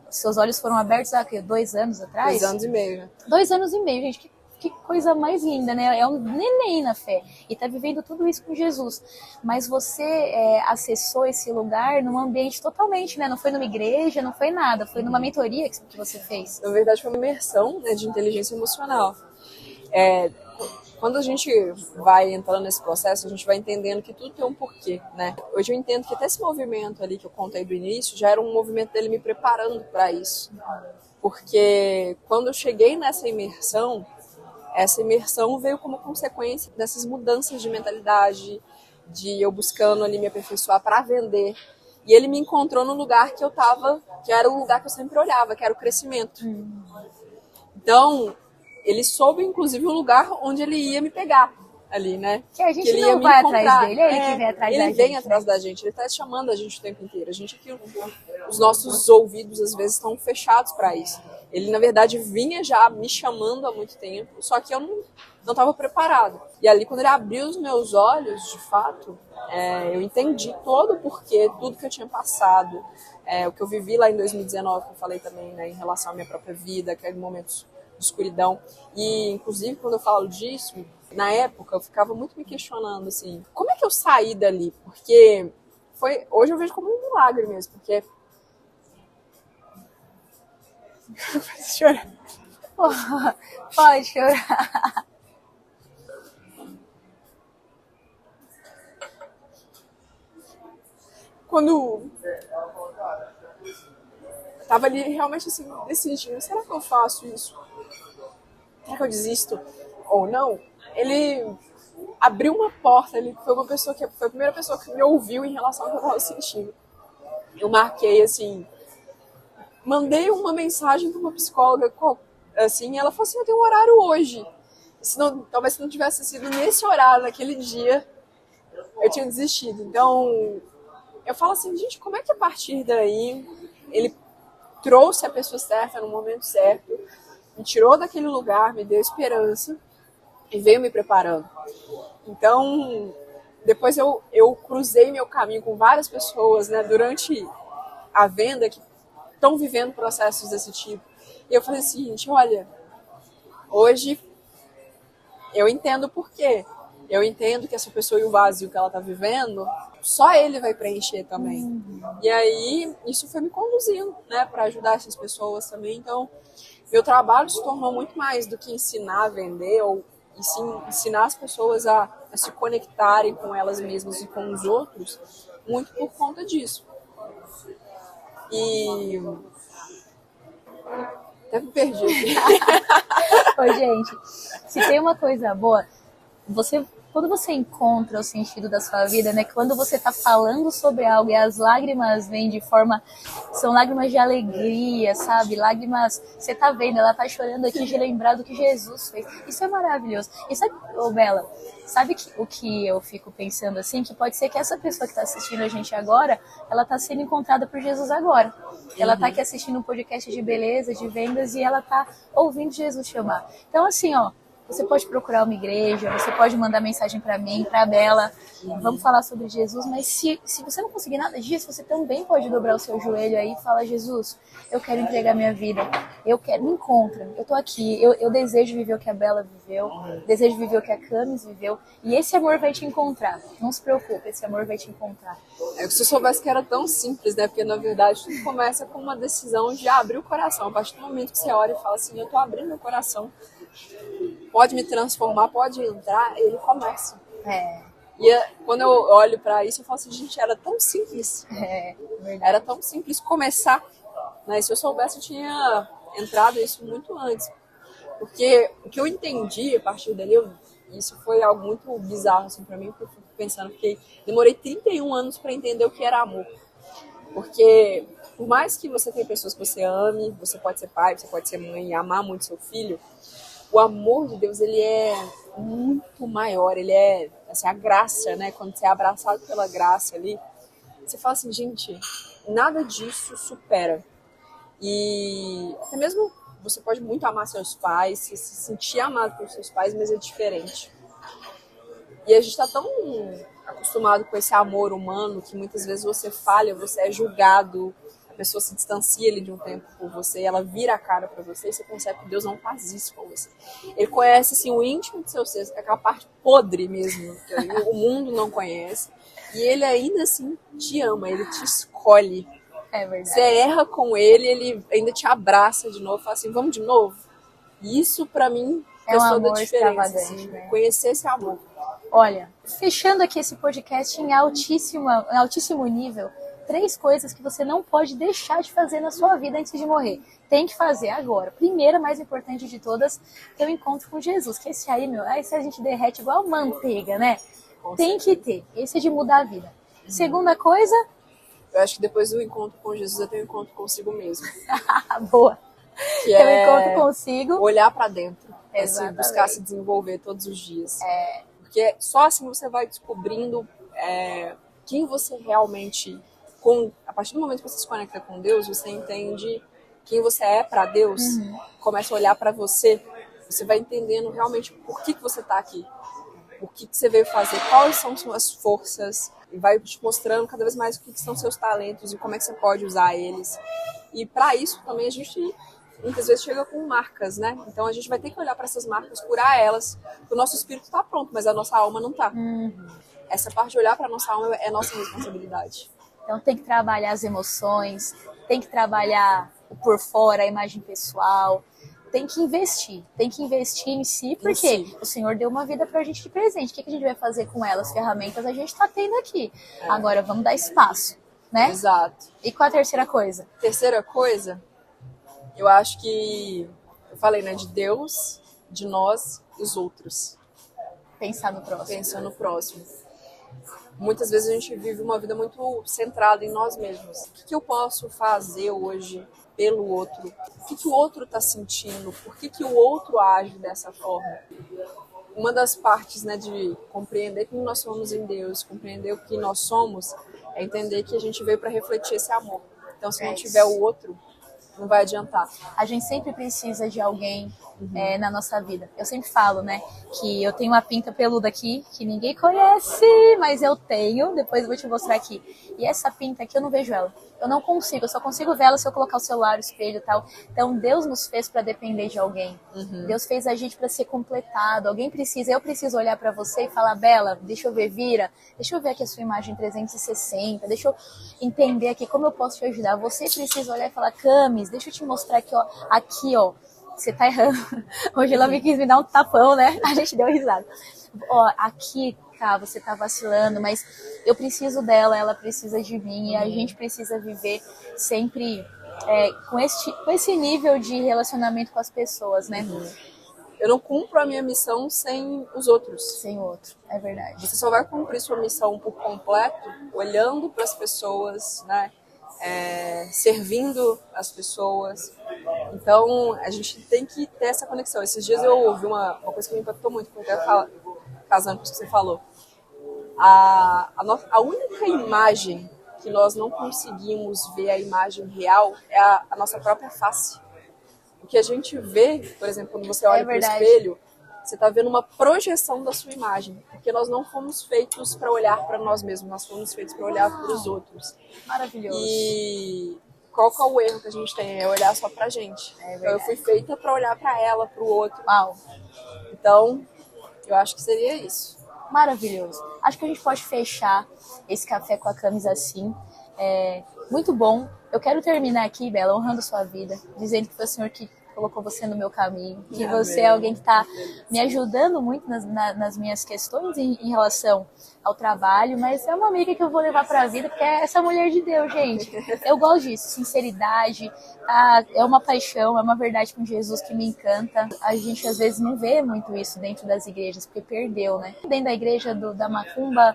seus olhos foram abertos há 2 anos atrás? 2 anos e meio, né? 2 anos e meio, gente, que coisa mais linda, né? É um neném na fé e tá vivendo tudo isso com Jesus. Mas você acessou esse lugar num ambiente totalmente, né? Não foi numa igreja, não foi nada, foi numa mentoria que você fez. Na verdade, foi uma imersão, né, de inteligência emocional. Quando a gente vai entrando nesse processo, a gente vai entendendo que tudo tem um porquê, né? Hoje eu entendo que até esse movimento ali que eu contei do início já era um movimento dele me preparando para isso. Porque quando eu cheguei nessa imersão, essa imersão veio como consequência dessas mudanças de mentalidade, de eu buscando ali me aperfeiçoar para vender. E ele me encontrou no lugar que eu estava, que era o lugar que eu sempre olhava, que era o crescimento. Então, ele soube, inclusive, o lugar onde ele ia me pegar. ali, né? Que a gente ele não ia me vai encontrar. atrás dele, é ele que vem atrás da gente. Ele vem atrás da gente, ele tá chamando a gente o tempo inteiro. A gente aqui, os nossos ouvidos às vezes estão fechados para isso. Ele, na verdade, vinha já me chamando há muito tempo, só que eu não estava preparado. E ali, quando ele abriu os meus olhos, de fato, eu entendi todo o porquê, tudo que eu tinha passado, o que eu vivi lá em 2019, que eu falei também, né, em relação à minha própria vida, aquele momento de escuridão. E, inclusive, quando eu falo disso, na época, eu ficava muito me questionando, assim, como é que eu saí dali? Porque hoje eu vejo como um milagre mesmo, porque... Pode chorar. Pode chorar. Quando eu tava ali realmente assim, decidindo, será que eu faço isso? Será que eu desisto ou não? Ele abriu uma porta, ele foi foi a primeira pessoa que me ouviu em relação ao que eu tava sentindo. Eu marquei assim, mandei uma mensagem para uma psicóloga, assim, e ela falou assim, eu tenho um horário hoje. Talvez se não tivesse sido nesse horário, naquele dia, eu tinha desistido. Então, eu falo assim, gente, como é que a partir daí ele trouxe a pessoa certa no momento certo, me tirou daquele lugar, me deu esperança e veio me preparando. Então, depois eu cruzei meu caminho com várias pessoas, né, durante a venda que estão vivendo processos desse tipo. E eu falei assim, gente, olha, hoje eu entendo por quê. Eu entendo que essa pessoa e o vazio que ela está vivendo, só ele vai preencher também. E aí, isso foi me conduzindo, né, para ajudar essas pessoas também. Então, meu trabalho se tornou muito mais do que ensinar a vender, ou e sim ensinar as pessoas a se conectarem com elas mesmas e com os outros, muito por conta disso. E... até me perdi aqui. Ô, gente, se tem uma coisa boa, quando você encontra o sentido da sua vida, né? Quando você tá falando sobre algo e as lágrimas vêm são lágrimas de alegria, sabe? Lágrimas, você tá vendo, ela tá chorando aqui de lembrar do que Jesus fez. Isso é maravilhoso. E sabe, ô Bela, sabe o que eu fico pensando assim? Que pode ser que essa pessoa que tá assistindo a gente agora, ela tá sendo encontrada por Jesus agora. Ela tá aqui assistindo um podcast de beleza, de vendas, e ela tá ouvindo Jesus chamar. Então, assim, ó, você pode procurar uma igreja, você pode mandar mensagem para mim, para Bela, vamos falar sobre Jesus, mas se você não conseguir nada disso, você também pode dobrar o seu joelho aí e falar, Jesus, eu quero entregar minha vida, me encontra, eu tô aqui, eu desejo viver o que a Bela viveu, desejo viver o que a Camis viveu, e esse amor vai te encontrar, não se preocupe, esse amor vai te encontrar. Se eu soubesse que era tão simples, né, porque na verdade tudo começa com uma decisão de abrir o coração, a partir do momento que você olha e fala assim, eu tô abrindo meu coração, pode me transformar, pode entrar, ele começa. E quando eu olho pra isso, eu falo assim, gente, era tão simples. Era tão simples começar. Né? Se eu soubesse, eu tinha entrado isso muito antes. Porque o que eu entendi a partir dali, isso foi algo muito bizarro assim, pra mim, porque eu fico pensando, porque demorei 31 anos pra entender o que era amor. Porque por mais que você tenha pessoas que você ame, você pode ser pai, você pode ser mãe e amar muito seu filho, o amor de Deus, ele é muito maior, ele é assim, a graça, né? Quando você é abraçado pela graça ali, você fala assim, gente, nada disso supera. E até mesmo você pode muito amar seus pais, se sentir amado pelos seus pais, mas é diferente. E a gente está tão acostumado com esse amor humano que muitas vezes você falha, você é julgado, a pessoa se distancia ali de um tempo por você, ela vira a cara para você e você percebe que Deus não faz isso com você. Ele conhece assim, o íntimo do seu ser, aquela parte podre mesmo, que o mundo não conhece. E ele ainda assim te ama, ele te escolhe. É verdade. Você erra com ele, ele ainda te abraça de novo, fala assim, vamos de novo? E isso pra mim é um toda amor a diferença, extravagante, assim, né? Conhecer esse amor. Olha, fechando aqui esse podcast em altíssimo nível, 3 coisas que você não pode deixar de fazer na sua vida antes de morrer. Tem que fazer agora. Primeira, mais importante de todas, teu encontro com Jesus. Que esse aí, esse a gente derrete igual manteiga, né? Tem que ter. Esse é de mudar a vida. Segunda coisa... Eu acho que depois do encontro com Jesus, eu tenho um encontro consigo mesmo. Boa. Que eu encontro consigo. Olhar pra dentro. Assim, buscar se desenvolver todos os dias. Porque só assim você vai descobrindo quem você realmente... A partir do momento que você se conecta com Deus, você entende quem você é para Deus, começa a olhar para você, você vai entendendo realmente por que você está aqui, o que você veio fazer, quais são suas forças, e vai te mostrando cada vez mais o que são seus talentos e como é que você pode usar eles. E para isso também a gente muitas vezes chega com marcas, né? Então a gente vai ter que olhar para essas marcas, curar elas. O nosso espírito está pronto, mas a nossa alma não está. Essa parte de olhar para a nossa alma é nossa responsabilidade. Então tem que trabalhar as emoções, tem que trabalhar o por fora, a imagem pessoal, tem que investir em si, porque o Senhor deu uma vida pra gente de presente. O que a gente vai fazer com elas? Ferramentas a gente tá tendo aqui. Agora vamos dar espaço, né? Exato. E qual a terceira coisa? Terceira coisa, eu acho que eu falei, né, de Deus, de nós e os outros. Pensar no próximo. Pensar no próximo. Muitas vezes a gente vive uma vida muito centrada em nós mesmos. O que eu posso fazer hoje pelo outro? O que o outro está sentindo? Por que o outro age dessa forma? Uma das partes, né, de compreender quem nós somos em Deus, compreender o que nós somos, é entender que a gente veio para refletir esse amor. Então, se não tiver o outro, não vai adiantar. A gente sempre precisa de alguém na nossa vida. Eu sempre falo, né, que eu tenho uma pinta peluda aqui, que ninguém conhece, mas eu tenho, depois eu vou te mostrar aqui. E essa pinta aqui, eu não vejo ela. Eu não consigo, eu só consigo ver ela se eu colocar o celular, o espelho e tal. Então, Deus nos fez para depender de alguém. Deus fez a gente para ser completado. Alguém precisa, eu preciso olhar para você e falar, Bela, deixa eu ver, vira, deixa eu ver aqui a sua imagem 360, deixa eu entender aqui como eu posso te ajudar. Você precisa olhar e falar, Camis, deixa eu te mostrar aqui, ó, você tá errando. Hoje ela me quis me dar um tapão, né? A gente deu risada. Ó, aqui, cá, você tá vacilando, mas eu preciso dela, ela precisa de mim, e a gente precisa viver sempre com esse nível de relacionamento com as pessoas, né? Eu não cumpro a minha missão sem os outros. Sem o outro, é verdade. Você só vai cumprir sua missão por completo olhando para as pessoas, né? Servindo as pessoas. Então, a gente tem que ter essa conexão. Esses dias eu ouvi uma coisa que me impactou muito, porque casando com o que você falou. A única imagem que nós não conseguimos ver, a imagem real, é a nossa própria face. O que a gente vê, por exemplo, quando você olha para o espelho, você está vendo uma projeção da sua imagem. Porque nós não fomos feitos para olhar para nós mesmos, nós fomos feitos para olhar para os outros. Maravilhoso. E qual que é o erro que a gente tem? É olhar só pra gente. Então eu fui feita para olhar para ela, para o outro. Uau. Então, eu acho que seria isso. Maravilhoso. Acho que a gente pode fechar esse café com a Camis assim. Muito bom. Eu quero terminar aqui, Bela, honrando sua vida, dizendo que foi o Senhor que colocou você no meu caminho, que você é alguém que está me ajudando muito nas minhas questões em relação ao trabalho, mas é uma amiga que eu vou levar para a vida, porque é essa mulher de Deus, gente. Eu gosto disso, sinceridade, é uma paixão, é uma verdade com Jesus que me encanta. A gente às vezes não vê muito isso dentro das igrejas, porque perdeu, né? Dentro da igreja da macumba,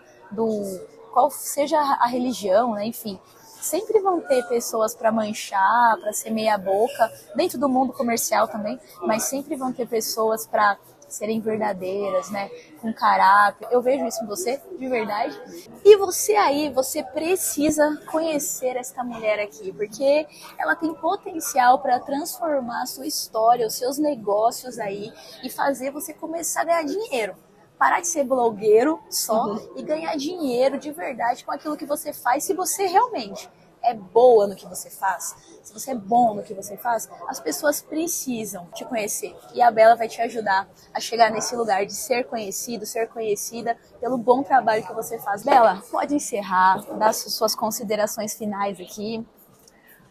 qual seja a religião, né? Enfim, sempre vão ter pessoas para manchar, para ser meia boca, dentro do mundo comercial também, mas sempre vão ter pessoas para serem verdadeiras, né, com caráter. Eu vejo isso em você, de verdade. E você aí, você precisa conhecer esta mulher aqui, porque ela tem potencial para transformar a sua história, os seus negócios aí e fazer você começar a ganhar dinheiro. Parar de ser blogueiro só e ganhar dinheiro de verdade com aquilo que você faz, se você realmente é boa no que você faz, se você é bom no que você faz, as pessoas precisam te conhecer. E a Bela vai te ajudar a chegar nesse lugar de ser conhecido, ser conhecida pelo bom trabalho que você faz. Bela, pode encerrar, dar suas considerações finais aqui.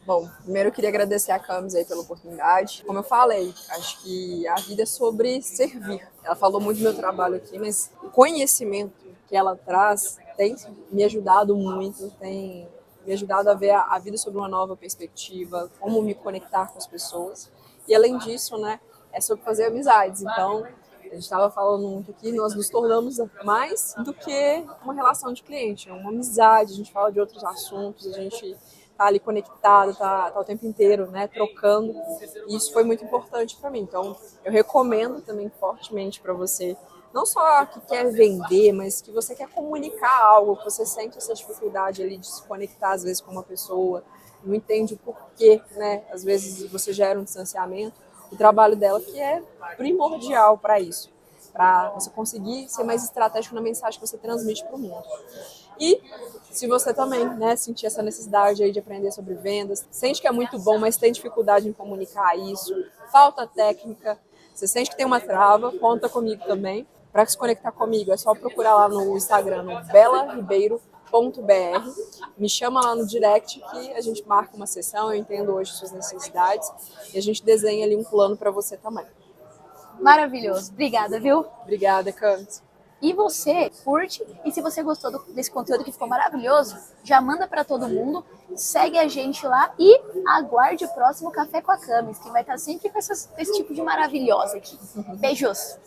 Bom, primeiro eu queria agradecer a Camis aí pela oportunidade. Como eu falei, acho que a vida é sobre servir. Ela falou muito do meu trabalho aqui, mas o conhecimento que ela traz tem me ajudado muito, tem me ajudado a ver a vida sob uma nova perspectiva, como me conectar com as pessoas. E além disso, né, é sobre fazer amizades. Então, a gente estava falando muito aqui, nós nos tornamos mais do que uma relação de cliente, é uma amizade, a gente fala de outros assuntos, a gente tá ali conectado, tá o tempo inteiro, né, trocando. E isso foi muito importante para mim. Então, eu recomendo também fortemente para você não só que quer vender, mas que você quer comunicar algo, que você sente essa dificuldade ali de se conectar às vezes com uma pessoa, não entende o porquê, né? Às vezes você gera um distanciamento. O trabalho dela que é primordial para isso, para você conseguir ser mais estratégico na mensagem que você transmite para o mundo. E se você também, né, sentir essa necessidade aí de aprender sobre vendas, sente que é muito bom, mas tem dificuldade em comunicar isso, falta técnica, você sente que tem uma trava, conta comigo também. Para se conectar comigo é só procurar lá no Instagram, no belaribeiro.br. Me chama lá no direct que a gente marca uma sessão, eu entendo hoje suas necessidades e a gente desenha ali um plano para você também. Maravilhoso. Obrigada, viu? Obrigada, Camis. E você curte, e se você gostou desse conteúdo que ficou maravilhoso, já manda para todo mundo, segue a gente lá e aguarde o próximo Café com a Camis, que vai estar sempre com esse tipo de maravilhosa aqui. Beijos!